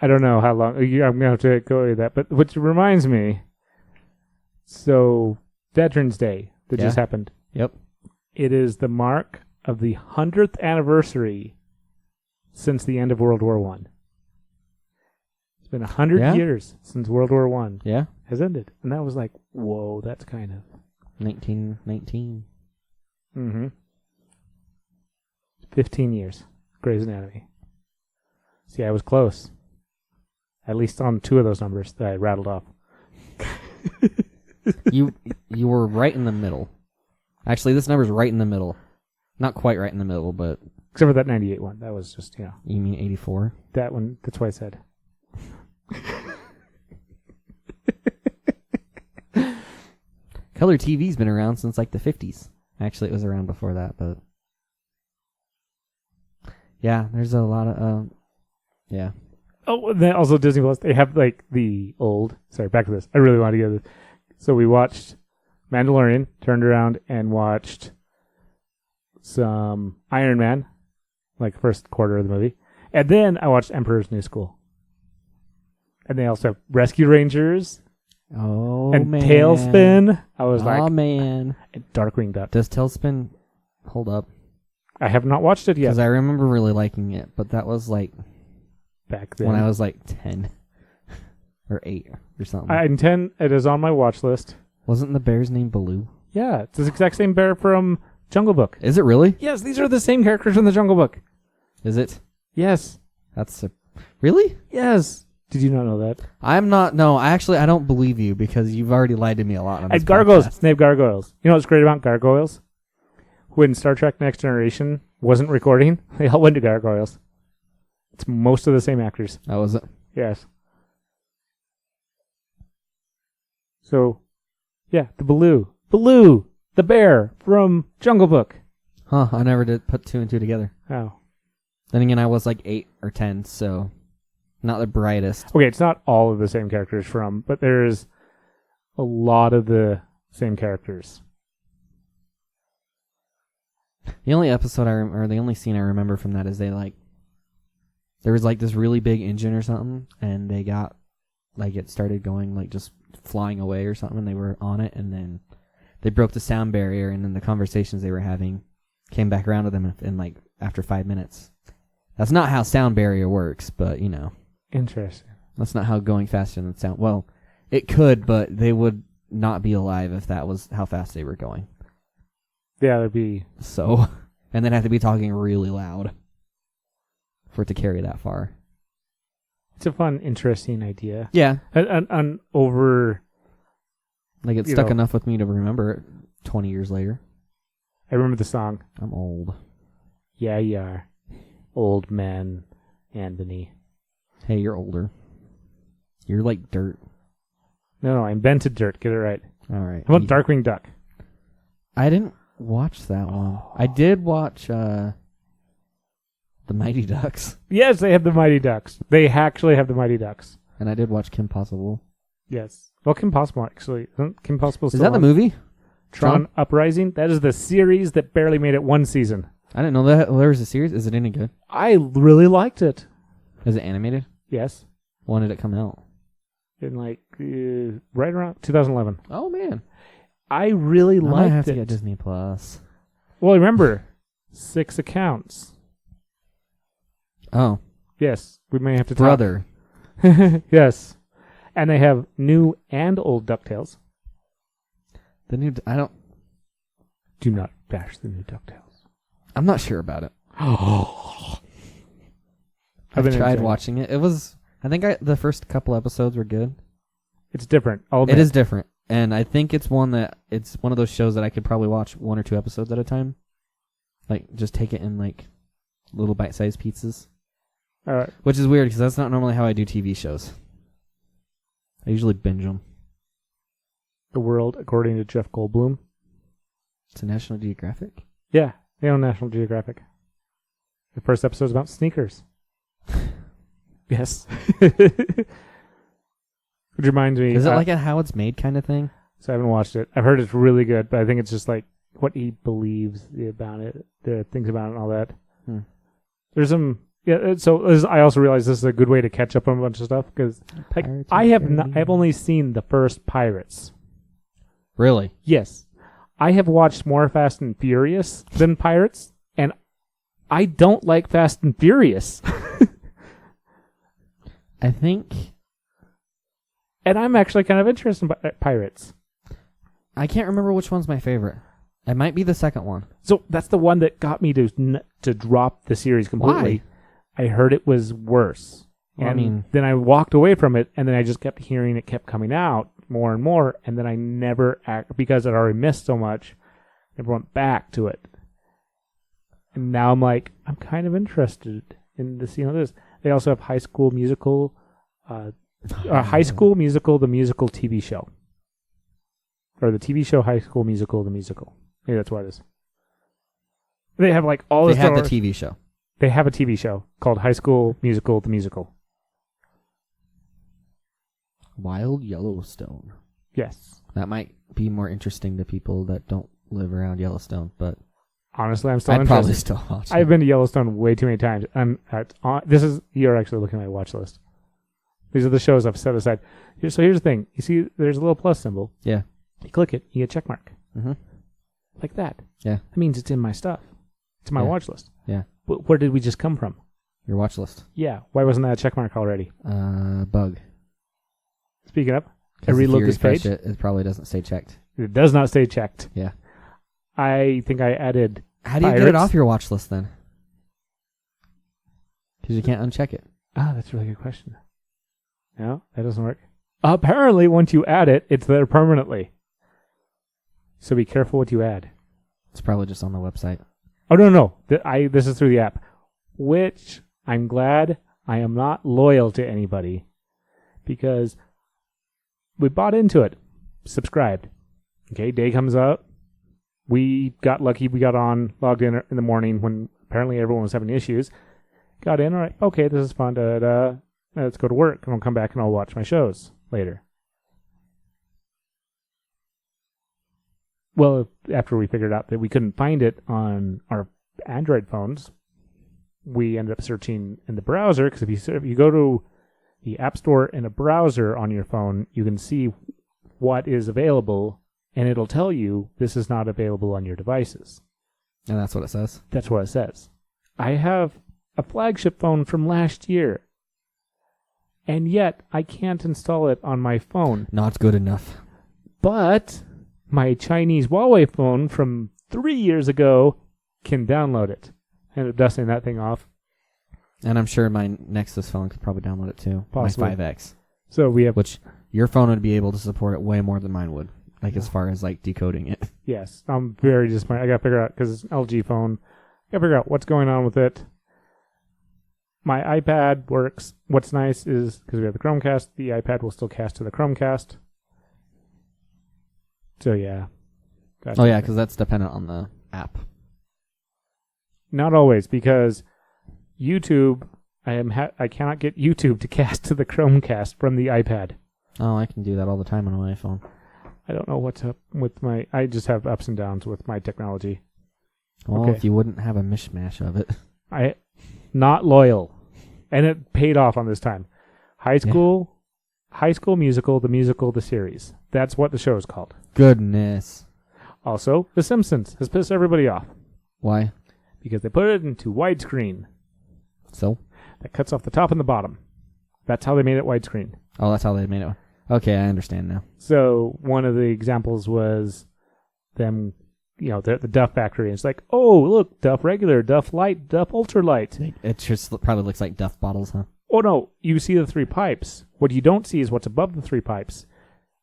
Speaker 1: I don't know how long. I'm going to have to go over that. But which reminds me, so Veterans Day that just happened.
Speaker 2: Yep.
Speaker 1: It is the mark of the 100th anniversary since the end of World War I. It's been 100 years since World War I has ended. And that was like, whoa, that's kind of...
Speaker 2: 1919.
Speaker 1: Mm-hmm. 15 years. Grey's Anatomy. See, I was close. At least on 2 of those numbers that I rattled off.
Speaker 2: You were right in the middle. Actually, this number's right in the middle. Not quite right in the middle, but...
Speaker 1: Except for that 98 one. That was just,
Speaker 2: You mean 84?
Speaker 1: That one, that's what I said.
Speaker 2: Color TV's been around since like the 50s. Actually, it was around before that, but... Yeah, there's a lot of... Yeah.
Speaker 1: Oh, and then also Disney Plus, they have like the old... Sorry, back to this. I really want to get this. So we watched Mandalorian, turned around and watched some Iron Man, like first quarter of the movie. And then I watched Emperor's New School. And they also have Rescue Rangers.
Speaker 2: Oh,
Speaker 1: and
Speaker 2: man.
Speaker 1: Tailspin. I was like...
Speaker 2: Oh, man.
Speaker 1: And Darkwing Duck.
Speaker 2: Does Tailspin hold up?
Speaker 1: I have not watched it yet.
Speaker 2: Because I remember really liking it, but that was like...
Speaker 1: Back then.
Speaker 2: When I was like 10 or 8 or something.
Speaker 1: I intend... It is on my watch list.
Speaker 2: Wasn't the bear's name Baloo?
Speaker 1: Yeah, it's the exact same bear from Jungle Book.
Speaker 2: Is it really?
Speaker 1: Yes, these are the same characters from the Jungle Book.
Speaker 2: Is it?
Speaker 1: Yes.
Speaker 2: That's a... Really?
Speaker 1: Yes. Did you not know that?
Speaker 2: I'm not... No, I don't believe you because you've already lied to me a lot on this
Speaker 1: Gargoyles.
Speaker 2: podcast.
Speaker 1: They have gargoyles. You know what's great about gargoyles? When Star Trek Next Generation wasn't recording, they all went to gargoyles. It's most of the same actors.
Speaker 2: Oh, was it?
Speaker 1: Yes. So, yeah, the Baloo. Baloo! The bear from Jungle Book.
Speaker 2: Huh, I never did put 2 and 2 together.
Speaker 1: Oh.
Speaker 2: Then again, I was like 8 or 10, so not the brightest.
Speaker 1: Okay, it's not all of the same characters from, but there's a lot of the same characters.
Speaker 2: The only episode or the only scene I remember from that is there was like this really big engine or something, and they got like it started going like just flying away or something. And they were on it, and then they broke the sound barrier, and then the conversations they were having came back around to them in like after 5 minutes. That's not how sound barrier works, but
Speaker 1: Interesting.
Speaker 2: That's not how going faster than sound. Well, it could, but they would not be alive if that was how fast they were going.
Speaker 1: Yeah, there'd be...
Speaker 2: So, and they'd have to be talking really loud for it to carry that far.
Speaker 1: It's a fun, interesting idea.
Speaker 2: Yeah.
Speaker 1: And over...
Speaker 2: Like, it stuck enough with me to remember it 20 years later.
Speaker 1: I remember the song.
Speaker 2: I'm old.
Speaker 1: Yeah, you are. Old man Anthony.
Speaker 2: Hey, you're older. You're like dirt.
Speaker 1: No, I invented dirt. Get it right.
Speaker 2: All right.
Speaker 1: How about Darkwing Duck?
Speaker 2: I didn't watch that one. I did watch The Mighty Ducks.
Speaker 1: Yes, they have the Mighty Ducks. They actually have the Mighty Ducks.
Speaker 2: And I did watch Kim Possible.
Speaker 1: Yes. Well, Kim Possible, actually. Isn't Kim Possible still
Speaker 2: Is that the movie?
Speaker 1: Tron Uprising? That is the series that barely made it 1 season.
Speaker 2: I didn't know that there was a series. Is it any good?
Speaker 1: I really liked it.
Speaker 2: Is it animated?
Speaker 1: Yes.
Speaker 2: When did it come out?
Speaker 1: In right around 2011.
Speaker 2: Oh, man.
Speaker 1: I really liked it.
Speaker 2: I might have to get Disney Plus.
Speaker 1: Well, remember, 6 accounts.
Speaker 2: Oh.
Speaker 1: Yes, we may have to
Speaker 2: Brother.
Speaker 1: talk. Yes. And they have new and old DuckTales.
Speaker 2: The new... I don't...
Speaker 1: Do not bash the new DuckTales.
Speaker 2: I'm not sure about it.
Speaker 1: Oh.
Speaker 2: I've tried watching it. It was I think the first couple episodes were good.
Speaker 1: It's different.
Speaker 2: It is different, and I think it's one of those shows that I could probably watch 1 or 2 episodes at a time. Like, just take it in, like, little bite-sized pieces.
Speaker 1: All right.
Speaker 2: Which is weird, because that's not normally how I do TV shows. I usually binge them.
Speaker 1: The World According to Jeff Goldblum.
Speaker 2: It's a National Geographic?
Speaker 1: Yeah, they own National Geographic. The first episode is about sneakers. Yes. Which reminds me...
Speaker 2: Is it like a How It's Made kind of thing?
Speaker 1: So I haven't watched it. I've heard it's really good, but I think it's just like what he believes about it, the things about it and all that. There's some... Yeah, so I also realize this is a good way to catch up on a bunch of stuff, because like, I have only seen the first Pirates.
Speaker 2: Really?
Speaker 1: Yes. I have watched more Fast and Furious than Pirates, and I don't like Fast and Furious.
Speaker 2: I think...
Speaker 1: And I'm actually kind of interested in Pirates.
Speaker 2: I can't remember which one's my favorite. It might be the second one.
Speaker 1: So that's the one that got me to drop the series completely. Why? I heard it was worse.
Speaker 2: Well,
Speaker 1: and then I walked away from it, and then I just kept hearing it kept coming out more and more, and then I never, because I'd already missed so much, never went back to it. And now I'm like, I'm kind of interested in the scene of this. They also have High School Musical, High School Musical, the musical TV show. Or the TV show High School Musical, the musical. Maybe that's what it is. They have like all this.
Speaker 2: They have the TV show.
Speaker 1: They have a TV show called High School Musical, the musical.
Speaker 2: Wild Yellowstone.
Speaker 1: Yes.
Speaker 2: That might be more interesting to people that don't live around Yellowstone, but
Speaker 1: honestly, I'm still
Speaker 2: I'd
Speaker 1: interested.
Speaker 2: probably still watch it.
Speaker 1: I've been to Yellowstone way too many times. You're actually looking at my watch list. These are the shows I've set aside. So here's the thing. You see, there's a little plus symbol.
Speaker 2: Yeah.
Speaker 1: You click it, you get a check mark.
Speaker 2: Mm-hmm.
Speaker 1: Like that.
Speaker 2: Yeah.
Speaker 1: That means it's in my stuff. It's in my watch list.
Speaker 2: Yeah.
Speaker 1: But where did we just come from?
Speaker 2: Your watch list.
Speaker 1: Yeah. Why wasn't that a check mark already?
Speaker 2: Bug.
Speaker 1: Speaking of, I reload this page.
Speaker 2: It probably doesn't stay checked.
Speaker 1: It does not stay checked.
Speaker 2: Yeah.
Speaker 1: I think I added
Speaker 2: How do you get it off your watch list then? Because you can't uncheck it.
Speaker 1: Ah, that's a really good question. No, that doesn't work. Apparently, once you add it, it's there permanently. So be careful what you add.
Speaker 2: It's probably just on the website.
Speaker 1: Oh, no. This is through the app. Which, I'm glad I am not loyal to anybody. Because we bought into it. Subscribed. Okay, day comes up. We got lucky. We got on, logged in the morning when apparently everyone was having issues. Got in, all right, okay, this is fun. Let's go to work, and I'll come back and I'll watch my shows later. Well, after we figured out that we couldn't find it on our Android phones, we ended up searching in the browser, because if you go to the App Store in a browser on your phone, you can see what is available, and it'll tell you this is not available on your devices.
Speaker 2: And that's what it says?
Speaker 1: That's what it says. I have a flagship phone from last year, and yet I can't install it on my phone.
Speaker 2: Not good enough.
Speaker 1: But my Chinese Huawei phone from 3 years ago can download it. I ended up dusting that thing off.
Speaker 2: And I'm sure my Nexus phone could probably download it too.
Speaker 1: Possibly.
Speaker 2: My 5X.
Speaker 1: So we have...
Speaker 2: Which your phone would be able to support it way more than mine would. Like as far as like decoding it.
Speaker 1: Yes. I'm very disappointed. I got to figure out, because it's an LG phone, I got to figure out what's going on with it. My iPad works. What's nice is, because we have the Chromecast, the iPad will still cast to the Chromecast. So yeah.
Speaker 2: Oh yeah, because that's dependent on the app.
Speaker 1: Not always, because YouTube, I cannot get YouTube to cast to the Chromecast from the iPad.
Speaker 2: Oh, I can do that all the time on my iPhone.
Speaker 1: I don't know what's up with I just have ups and downs with my technology.
Speaker 2: Well,
Speaker 1: Okay.
Speaker 2: if you wouldn't have a mishmash of it.
Speaker 1: Not loyal. And it paid off on this time. High School Musical, the series. That's what the show is called.
Speaker 2: Goodness.
Speaker 1: Also, The Simpsons has pissed everybody off.
Speaker 2: Why?
Speaker 1: Because they put it into widescreen.
Speaker 2: So?
Speaker 1: That cuts off the top and the bottom. That's how they made it widescreen.
Speaker 2: Oh, that's how they made it. Okay, I understand now.
Speaker 1: So one of the examples was them, the Duff Factory. It's like, oh, look, Duff Regular, Duff Light, Duff Ultralight.
Speaker 2: It just probably looks like Duff bottles, huh?
Speaker 1: Oh no, you see the 3 pipes. What you don't see is what's above the 3 pipes,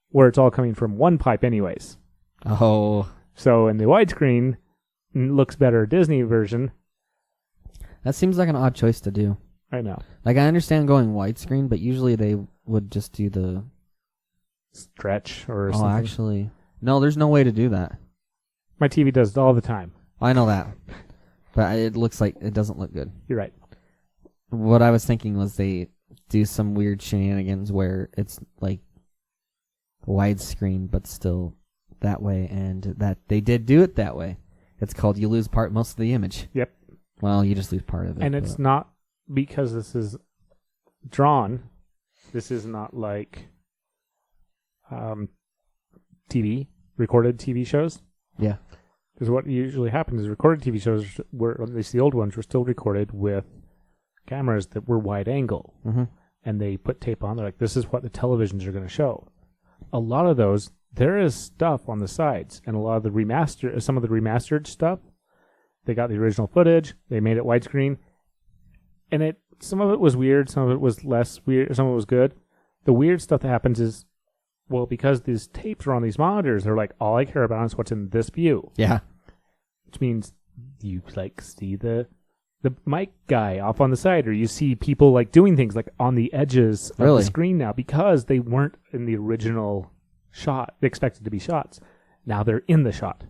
Speaker 1: where it's all coming from one pipe anyways.
Speaker 2: Oh.
Speaker 1: So in the widescreen, it looks better Disney version.
Speaker 2: That seems like an odd choice to do.
Speaker 1: I know.
Speaker 2: Like, I understand going widescreen, but usually they would just do the...
Speaker 1: stretch or
Speaker 2: Oh,
Speaker 1: something.
Speaker 2: actually... No, there's no way to do that.
Speaker 1: My TV does it all the time.
Speaker 2: I know that. But it looks like it doesn't look good.
Speaker 1: You're right.
Speaker 2: What I was thinking was they do some weird shenanigans where it's like widescreen, but still that way, and that they did do it that way. It's called you lose most of the image.
Speaker 1: Yep.
Speaker 2: Well, you just lose part of it.
Speaker 1: And it's not because this is drawn. This is not like TV, recorded TV shows.
Speaker 2: Yeah.
Speaker 1: Because what usually happens is recorded TV shows, were, at least the old ones, were still recorded with cameras that were wide angle.
Speaker 2: Mm-hmm.
Speaker 1: And they put tape on. They're like, this is what the televisions are going to show. A lot of those, there is stuff on the sides. And a lot of the some of the remastered stuff, they got the original footage. They made it widescreen. And some of it was weird. Some of it was less weird. Some of it was good. The weird stuff that happens is, well, because these tapes are on these monitors, they're like, all I care about is what's in this view.
Speaker 2: Yeah.
Speaker 1: Which means you like see the mic guy off on the side, or you see people like doing things like on the edges of the screen now because they weren't in the original shot. They expected to be shots. Now they're in the shot.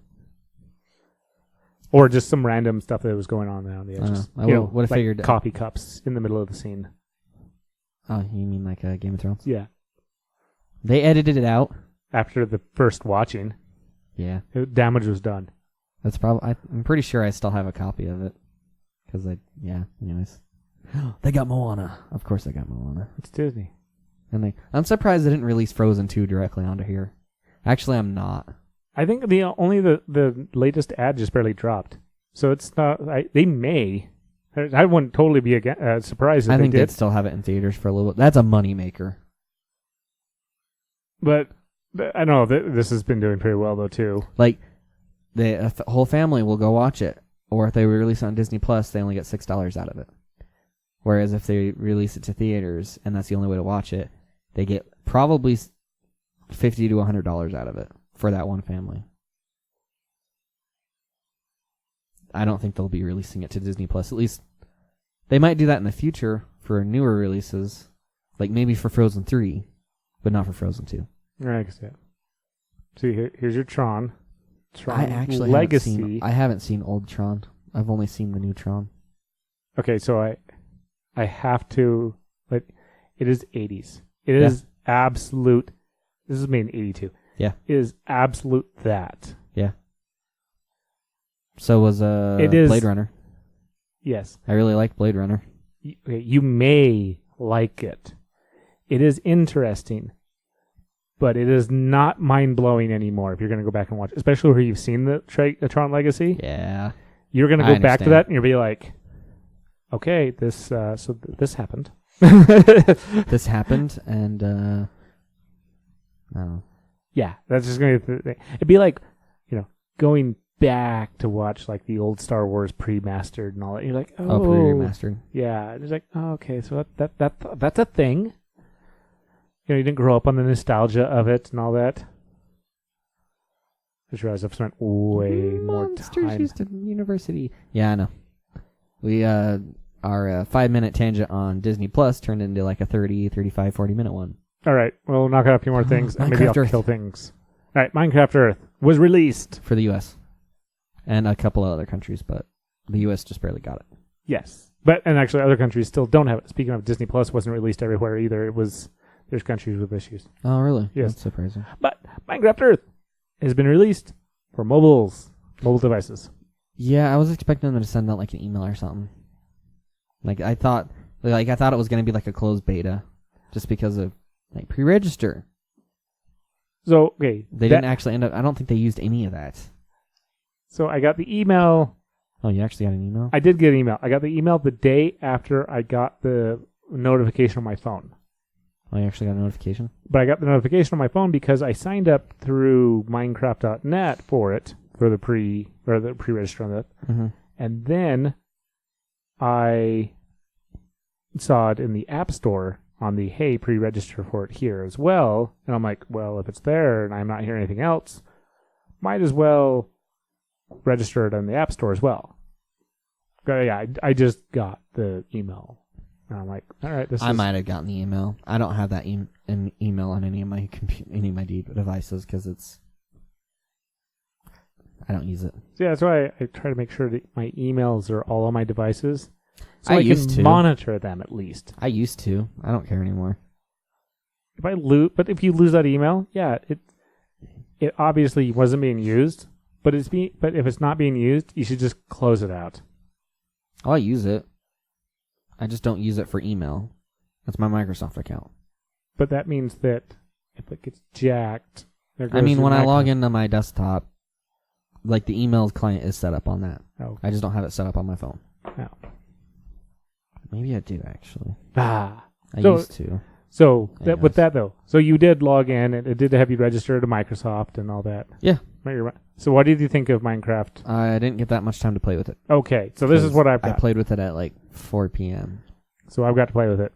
Speaker 1: Or just some random stuff that was going on there on the edges.
Speaker 2: I would have figured
Speaker 1: coffee cups in the middle of the scene.
Speaker 2: Oh, you mean like Game of Thrones?
Speaker 1: Yeah.
Speaker 2: They edited it out
Speaker 1: after the first watching.
Speaker 2: Yeah.
Speaker 1: Damage was done.
Speaker 2: That's probably. I'm pretty sure I still have a copy of it. Because anyways. They got Moana. Of course they got Moana.
Speaker 1: It's Disney.
Speaker 2: And I'm surprised they didn't release Frozen 2 directly onto here. Actually, I'm not.
Speaker 1: I think only the latest ad just barely dropped. So it's not... they may... I wouldn't totally be surprised if
Speaker 2: I think
Speaker 1: they did.
Speaker 2: they'd still have it in theaters for a little bit. That's a moneymaker.
Speaker 1: But I know this has been doing pretty well, though, too.
Speaker 2: Like, the whole family will go watch it. Or if they release it on Disney Plus, they only get $6 out of it. Whereas if they release it to theaters, and that's the only way to watch it, they get probably $50 to $100 out of it for that one family. I don't think they'll be releasing it to Disney Plus. At least they might do that in the future for newer releases, like maybe for Frozen 3, but not for Frozen 2.
Speaker 1: Right, I guess, yeah. See, here's your Tron.
Speaker 2: I actually
Speaker 1: Legacy.
Speaker 2: I haven't seen old Tron. I've only seen the new Tron.
Speaker 1: Okay, so I have to, but it is 80s. It is absolute. This is made in 82.
Speaker 2: Yeah.
Speaker 1: It is absolute that.
Speaker 2: Yeah. So was Blade Runner.
Speaker 1: Yes.
Speaker 2: I really like Blade Runner.
Speaker 1: You may like it. It is interesting, but it is not mind-blowing anymore if you're going to go back and watch it, especially where you've seen the Tron Legacy.
Speaker 2: Yeah.
Speaker 1: You're going to go back to that and you'll be like, okay, this happened.
Speaker 2: This happened, and
Speaker 1: yeah, that's just going to be the thing. It'd be like, going back to watch like the old Star Wars pre-mastered and all that. You're like,
Speaker 2: pre-remastered.
Speaker 1: Yeah, it's like, okay, so that's a thing. You didn't grow up on the nostalgia of it and all that. I just realized I've spent way more time.
Speaker 2: Houston University. Yeah, I know. We our 5-minute tangent on Disney Plus turned into like a 30, 35, 40-minute one.
Speaker 1: All right, we'll knock out a few more things, and maybe I'll kill things. All right, Minecraft Earth was released
Speaker 2: for the U.S. and a couple of other countries, but the U.S. just barely got it.
Speaker 1: Yes, and actually other countries still don't have it. Speaking of, Disney Plus wasn't released everywhere either. There's countries with issues.
Speaker 2: Oh, really?
Speaker 1: Yes.
Speaker 2: That's surprising.
Speaker 1: But Minecraft Earth has been released for mobile devices.
Speaker 2: Yeah, I was expecting them to send out like an email or something. I thought it was going to be like a closed beta, just because of like pre-register.
Speaker 1: So okay,
Speaker 2: they didn't actually end up. I don't think they used any of that.
Speaker 1: So I got the email.
Speaker 2: Oh, you actually got an email?
Speaker 1: I did get an email. I got the email the day after I got the notification on my phone.
Speaker 2: Oh, you actually got a notification?
Speaker 1: But I got the notification on my phone because I signed up through Minecraft.net for the pre-register on that.
Speaker 2: Mm-hmm.
Speaker 1: And then I saw it in the App Store on the, hey, pre-register for it here as well. And I'm like, well, if it's there and I'm not hearing anything else, might as well register it on the App Store as well. But yeah, I just got the email. And I'm like, all right,
Speaker 2: I might have gotten the email. I don't have that email on any of my devices because I don't use it.
Speaker 1: So yeah, that's why I try to make sure that my emails are all on my devices, so
Speaker 2: I
Speaker 1: I
Speaker 2: used
Speaker 1: can
Speaker 2: to.
Speaker 1: monitor them at least.
Speaker 2: I used to. I don't care anymore.
Speaker 1: But if you lose that email, yeah, it obviously wasn't being used. But if it's not being used, you should just close it out.
Speaker 2: Oh, I use it. I just don't use it for email. That's my Microsoft account.
Speaker 1: But that means that if it gets jacked, there goes
Speaker 2: I mean,
Speaker 1: your
Speaker 2: when I log
Speaker 1: account.
Speaker 2: into my desktop, like the email client is set up on that.
Speaker 1: Oh.
Speaker 2: I just don't have it set up on my phone.
Speaker 1: No.
Speaker 2: Maybe I do actually.
Speaker 1: I
Speaker 2: Used to.
Speaker 1: So
Speaker 2: I
Speaker 1: with
Speaker 2: guess.
Speaker 1: that though, so you did log in, and it did have you register to Microsoft and all that.
Speaker 2: Yeah.
Speaker 1: So what did you think of Minecraft?
Speaker 2: I didn't get that much time to play with it.
Speaker 1: Okay, so this is what I've
Speaker 2: I
Speaker 1: got.
Speaker 2: played with it at like 4 p.m.
Speaker 1: So I've got to play with it.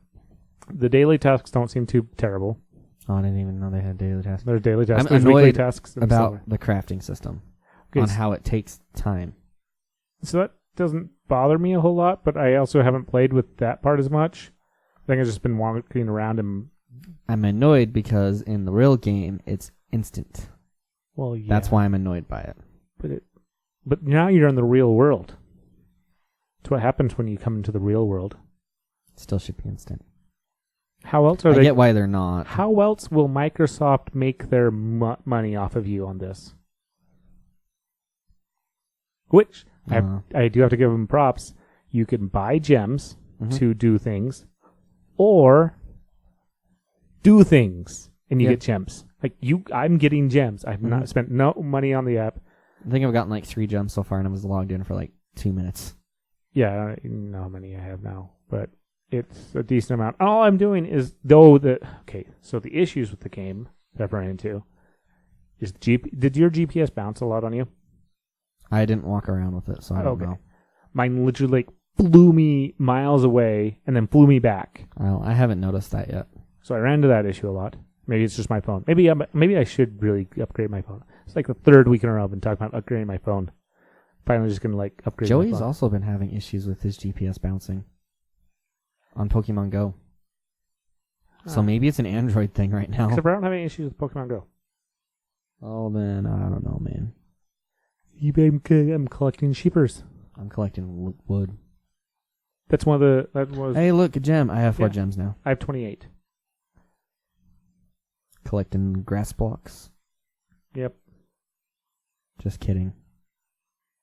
Speaker 1: The daily tasks don't seem too terrible.
Speaker 2: Oh, I didn't even know they had daily tasks.
Speaker 1: There's daily tasks.
Speaker 2: I'm
Speaker 1: There's weekly
Speaker 2: annoyed
Speaker 1: tasks. and
Speaker 2: about
Speaker 1: so-
Speaker 2: the crafting system
Speaker 1: Okay,
Speaker 2: on how it takes time.
Speaker 1: So that doesn't bother me a whole lot, but I also haven't played with that part as much. I think I've just been walking around and...
Speaker 2: I'm annoyed because in the real game, it's instant.
Speaker 1: Well, yeah.
Speaker 2: That's why I'm annoyed by it.
Speaker 1: But now you're in the real world. It's what happens when you come into the real world.
Speaker 2: It still should be instant.
Speaker 1: How else are
Speaker 2: I
Speaker 1: they...
Speaker 2: get why they're not.
Speaker 1: How else will Microsoft make their money off of you on this? Which, I do have to give them props. You can buy gems to do things, or do things, and you get gems. Like I'm getting gems. I've not spent no money on the app.
Speaker 2: I think I've gotten like 3 gems so far, and I was logged in for like 2 minutes.
Speaker 1: Yeah, I don't know how many I have now, but it's a decent amount. All I'm doing is, so the issues with the game that I've run into is did your GPS bounce a lot on you?
Speaker 2: I didn't walk around with it, so I don't know.
Speaker 1: Mine literally flew me miles away and then flew me back.
Speaker 2: Oh, I haven't noticed that yet.
Speaker 1: So I ran into that issue a lot. Maybe it's just my phone. Maybe I should really upgrade my phone. It's like the 3rd week in a row I've been talking about upgrading my phone. Finally just going to upgrade my phone.
Speaker 2: Joey's also been having issues with his GPS bouncing on Pokemon Go. So maybe it's an Android thing right now.
Speaker 1: Except I don't have any issues with Pokemon Go.
Speaker 2: Oh, man, I don't know, man.
Speaker 1: I'm collecting sheepers.
Speaker 2: I'm collecting wood.
Speaker 1: That's one of the...
Speaker 2: Hey, look, a gem. I have 4 gems now.
Speaker 1: I have 28.
Speaker 2: Collecting grass blocks.
Speaker 1: Yep.
Speaker 2: Just kidding.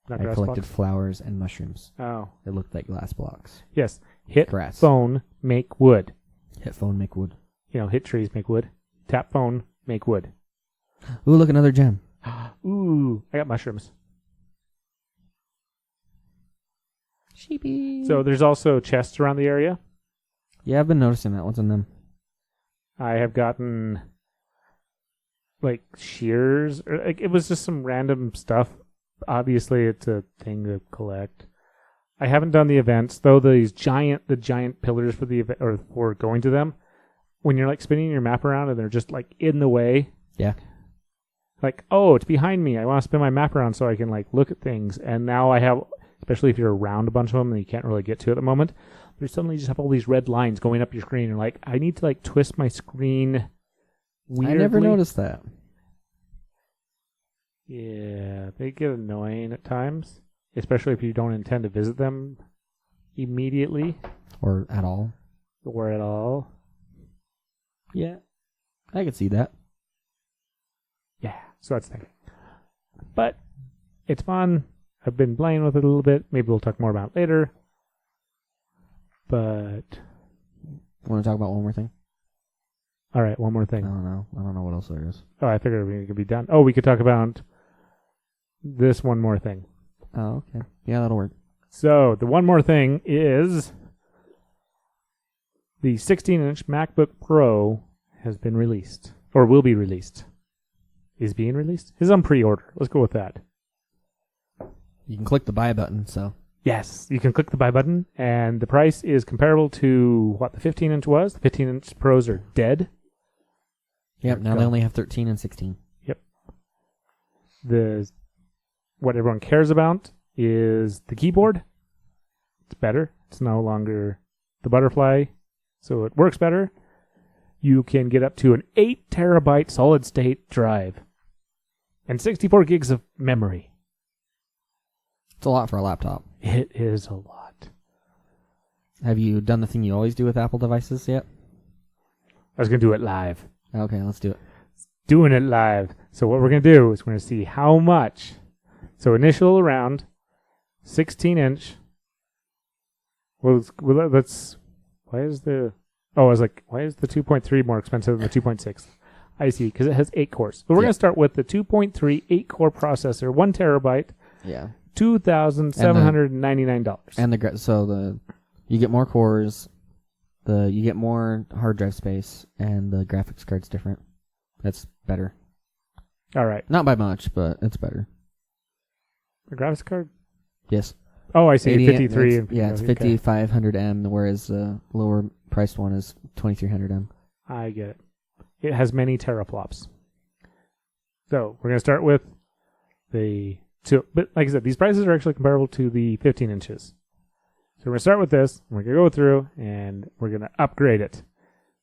Speaker 1: Not
Speaker 2: I
Speaker 1: grass
Speaker 2: collected
Speaker 1: blocks?
Speaker 2: flowers and mushrooms.
Speaker 1: Oh.
Speaker 2: It looked like glass blocks.
Speaker 1: Yes. Hit
Speaker 2: Grass.
Speaker 1: phone, make wood.
Speaker 2: Hit phone, make wood.
Speaker 1: Hit trees, make wood. Tap phone, make wood.
Speaker 2: Ooh, look, another gem.
Speaker 1: Ooh, I got mushrooms.
Speaker 2: Sheepy.
Speaker 1: So there's also chests around the area.
Speaker 2: Yeah, I've been noticing that. What's in them?
Speaker 1: I have gotten shears. It was just some random stuff. Obviously, it's a thing to collect. I haven't done the events though. The giant pillars for the event or for going to them. When you're spinning your map around and they're just in the way.
Speaker 2: Yeah.
Speaker 1: It's behind me. I want to spin my map around so I can look at things. And now I have, especially if you're around a bunch of them and you can't really get to it at the moment, you suddenly just have all these red lines going up your screen. And I need to twist my screen weirdly.
Speaker 2: I never noticed that.
Speaker 1: Yeah, they get annoying at times, especially if you don't intend to visit them immediately
Speaker 2: Or at all.
Speaker 1: or at all.
Speaker 2: Yeah. I could see that.
Speaker 1: Yeah, so that's the thing. But it's fun. I've been playing with it a little bit. Maybe we'll talk more about it later. But
Speaker 2: Want to talk about one more thing?
Speaker 1: all right, one more thing.
Speaker 2: I don't know what else there is.
Speaker 1: Oh, I figured we could be done. Oh, we could talk about this one more thing.
Speaker 2: Oh, okay. Yeah, that'll work.
Speaker 1: So the one more thing is the 16-inch MacBook Pro has been released, or will be released. Is being released? It's on pre-order. Let's go with that.
Speaker 2: You can click the buy button, so
Speaker 1: Yes, you can click the buy button, and the price is comparable to what the 15-inch was. The 15-inch Pros are dead.
Speaker 2: Yep, now they only have 13 and 16.
Speaker 1: Yep. What everyone cares about is the keyboard. It's better. It's no longer the butterfly, so it works better. You can get up to an 8 terabyte solid state drive and 64 gigs of memory.
Speaker 2: It's a lot for a laptop.
Speaker 1: It is a lot.
Speaker 2: Have you done the thing you always do with Apple devices yet?
Speaker 1: I was going to do it live.
Speaker 2: Okay, let's do it.
Speaker 1: Doing it live. So what we're going to do is we're going to see how much. So initial round, 16-inch. Well, let's. Why is the 2.3 more expensive than the 2.6? I see, because it has 8 cores. So we're going to start with the 2.3 8-core processor, 1 terabyte.
Speaker 2: Yeah.
Speaker 1: $2,799.
Speaker 2: And you get more cores, you get more hard drive space, and the graphics card's different. That's better.
Speaker 1: All right.
Speaker 2: Not by much, but it's better.
Speaker 1: The graphics card?
Speaker 2: Yes.
Speaker 1: Oh, I see. 53.
Speaker 2: It's 5500M, whereas the lower priced one is 2300M.
Speaker 1: I get it. It has many teraflops. So we're going to start with but like I said, these prices are actually comparable to the 15 inches. So we're going to start with this. We're going to go through, and we're going to upgrade it.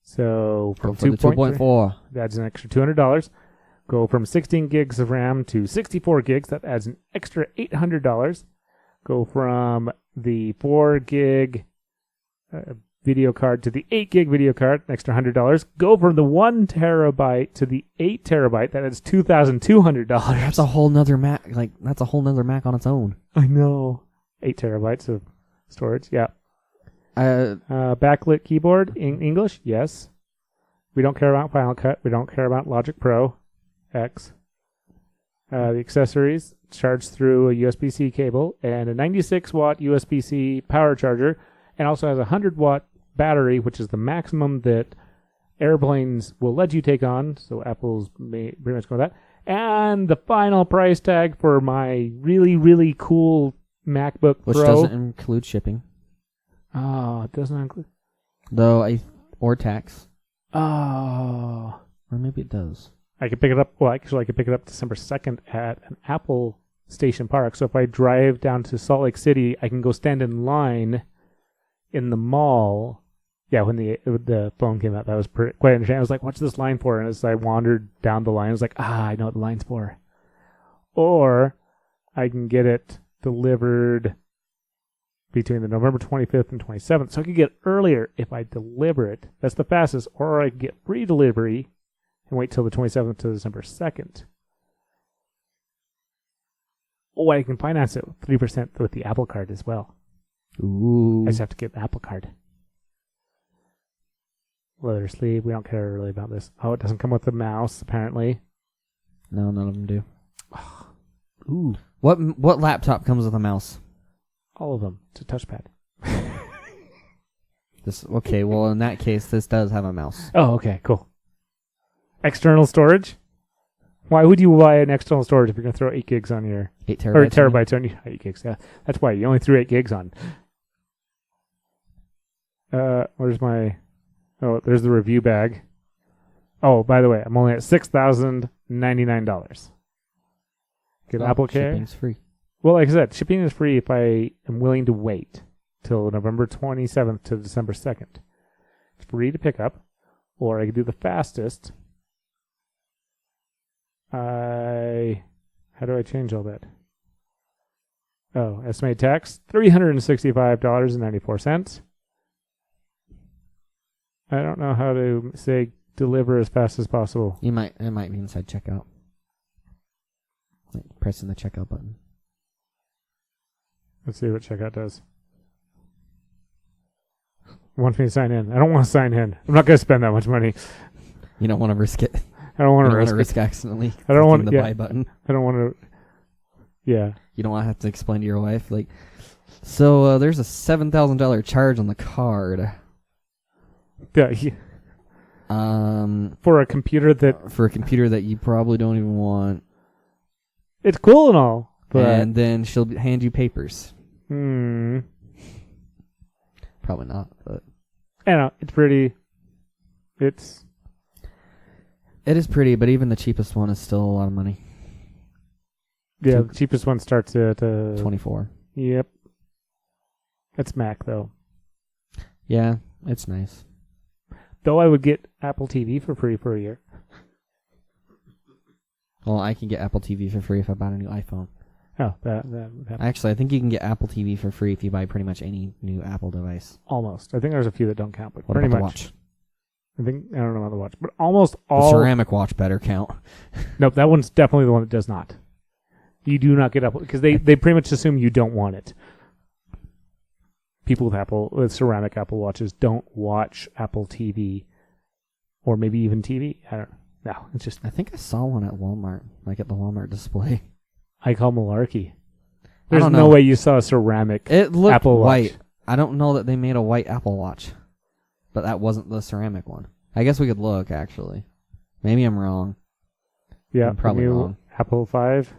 Speaker 1: So from 2.4, that adds an extra $200. Go from 16 gigs of RAM to 64 gigs. That adds an extra $800. Go from the 4 gig video card to the 8 gig video card, an extra $100. Go from the 1 terabyte to the 8 terabyte. That adds $2,200.
Speaker 2: That's a whole nother Mac. That's a whole nother Mac on its own.
Speaker 1: I know. 8 terabytes of storage. Yeah. Backlit keyboard in English. Yes. We don't care about Final Cut. We don't care about Logic Pro X. The accessories charged through a USB-C cable and a 96-watt USB-C power charger, and also has a 100-watt battery, which is the maximum that airplanes will let you take on. So Apple's pretty much go with that. And the final price tag for my really, really cool MacBook Pro.
Speaker 2: Which doesn't include shipping.
Speaker 1: Oh, it doesn't include...
Speaker 2: Or tax.
Speaker 1: Oh.
Speaker 2: Or maybe it does.
Speaker 1: I could pick it up. Well, actually, I could pick it up December 2nd at an Apple Station Park. So if I drive down to Salt Lake City, I can go stand in line in the mall. Yeah, when the phone came out, that was quite interesting. I was like, what's this line for? And as I wandered down the line, I was like, I know what the line's for. Or I can get it delivered between the November 25th and 27th. So I could get earlier if I deliver it. That's the fastest. Or I could get free delivery and wait till the 27th to December 2nd. Oh, I can finance it with 3% with the Apple Card as well.
Speaker 2: Ooh.
Speaker 1: I just have to get the Apple Card. Leather sleeve. We don't care really about this. Oh, it doesn't come with a mouse, apparently.
Speaker 2: No, none of them do. Ooh. What laptop comes with a mouse?
Speaker 1: All of them. It's a touchpad.
Speaker 2: Okay, well, in that case, this does have a mouse.
Speaker 1: Oh, okay, cool. External storage? Why would you buy an external storage if you're going to throw 8 gigs on your...
Speaker 2: 8 terabytes.
Speaker 1: Or terabytes on your... 8 gigs, yeah. That's why you only threw 8 gigs on. Where's my... Oh, there's the review bag. Oh, by the way, I'm only at $6,099. Get Apple Care.
Speaker 2: Shipping's free.
Speaker 1: Well, like I said, shipping is free if I am willing to wait till November 27th to December 2nd. It's free to pick up, or I could do the fastest. How do I change all that? Oh, estimated tax, $365.94. I don't know how to say deliver as fast as possible.
Speaker 2: It might be inside checkout. Like pressing the checkout button.
Speaker 1: Let's see what checkout does. It wants me to sign in. I don't want to sign in. I'm not going to spend that much money.
Speaker 2: You don't want to risk it.
Speaker 1: I don't want to
Speaker 2: risk accidentally.
Speaker 1: I don't want
Speaker 2: the buy button.
Speaker 1: I don't want to. Yeah.
Speaker 2: You don't want to have to explain to your wife so there's a $7,000 charge on the card.
Speaker 1: Yeah. For a computer that
Speaker 2: you probably don't even want.
Speaker 1: It's cool and all, but
Speaker 2: and then she'll hand you papers. Probably not, but
Speaker 1: I don't know. It's pretty.
Speaker 2: it is pretty, but even the cheapest one is still a lot of money.
Speaker 1: Yeah, the cheapest one starts at
Speaker 2: 24.
Speaker 1: Yep. It's Mac though.
Speaker 2: Yeah, it's nice.
Speaker 1: Though I would get Apple TV for free for a year.
Speaker 2: Well, I can get Apple TV for free if I bought a new iPhone.
Speaker 1: Oh, that
Speaker 2: Actually, I think you can get Apple TV for free if you buy pretty much any new Apple device.
Speaker 1: almost. I think there's a few that don't count, but
Speaker 2: What
Speaker 1: pretty
Speaker 2: about the
Speaker 1: much.
Speaker 2: watch?
Speaker 1: I don't know about the watch, but almost
Speaker 2: The
Speaker 1: all.
Speaker 2: ceramic watch better count.
Speaker 1: Nope, that one's definitely the one that does not. You do not get Apple because they pretty much assume you don't want it. People with ceramic Apple watches don't watch Apple TV, or maybe even TV. I don't know. No, it's just
Speaker 2: I think I saw one at Walmart, like at the Walmart display.
Speaker 1: I call malarkey. There's
Speaker 2: don't
Speaker 1: no
Speaker 2: know.
Speaker 1: way you saw a ceramic
Speaker 2: It looked
Speaker 1: Apple
Speaker 2: white.
Speaker 1: Watch.
Speaker 2: I don't know that they made a white Apple Watch, but that wasn't the ceramic one. I guess we could look, actually. Maybe I'm wrong.
Speaker 1: Yeah,
Speaker 2: I'm probably
Speaker 1: the new
Speaker 2: wrong.
Speaker 1: Apple 5.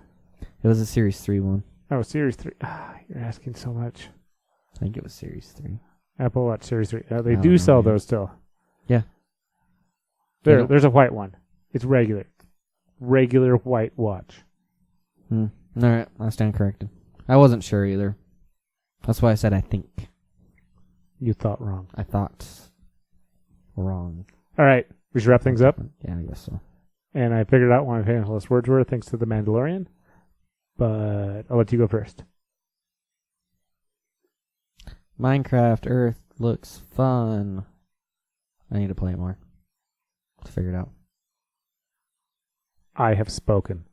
Speaker 2: It was a Series 3 one.
Speaker 1: Oh, Series 3. You're asking so much.
Speaker 2: I think it was Series 3.
Speaker 1: Apple Watch Series 3. They
Speaker 2: I don't
Speaker 1: do
Speaker 2: know,
Speaker 1: sell
Speaker 2: man.
Speaker 1: those still.
Speaker 2: Yeah. They don't-
Speaker 1: There's a white one. It's regular. Regular white watch.
Speaker 2: All right, I stand corrected. I wasn't sure either. That's why I said I think.
Speaker 1: You thought wrong.
Speaker 2: I thought wrong.
Speaker 1: All right, we should wrap things up.
Speaker 2: Yeah, I guess so.
Speaker 1: And I figured out one of my famous words were thanks to The Mandalorian. But I'll let you go first.
Speaker 2: Minecraft Earth looks fun. I need to play it more to figure it out.
Speaker 1: I have spoken.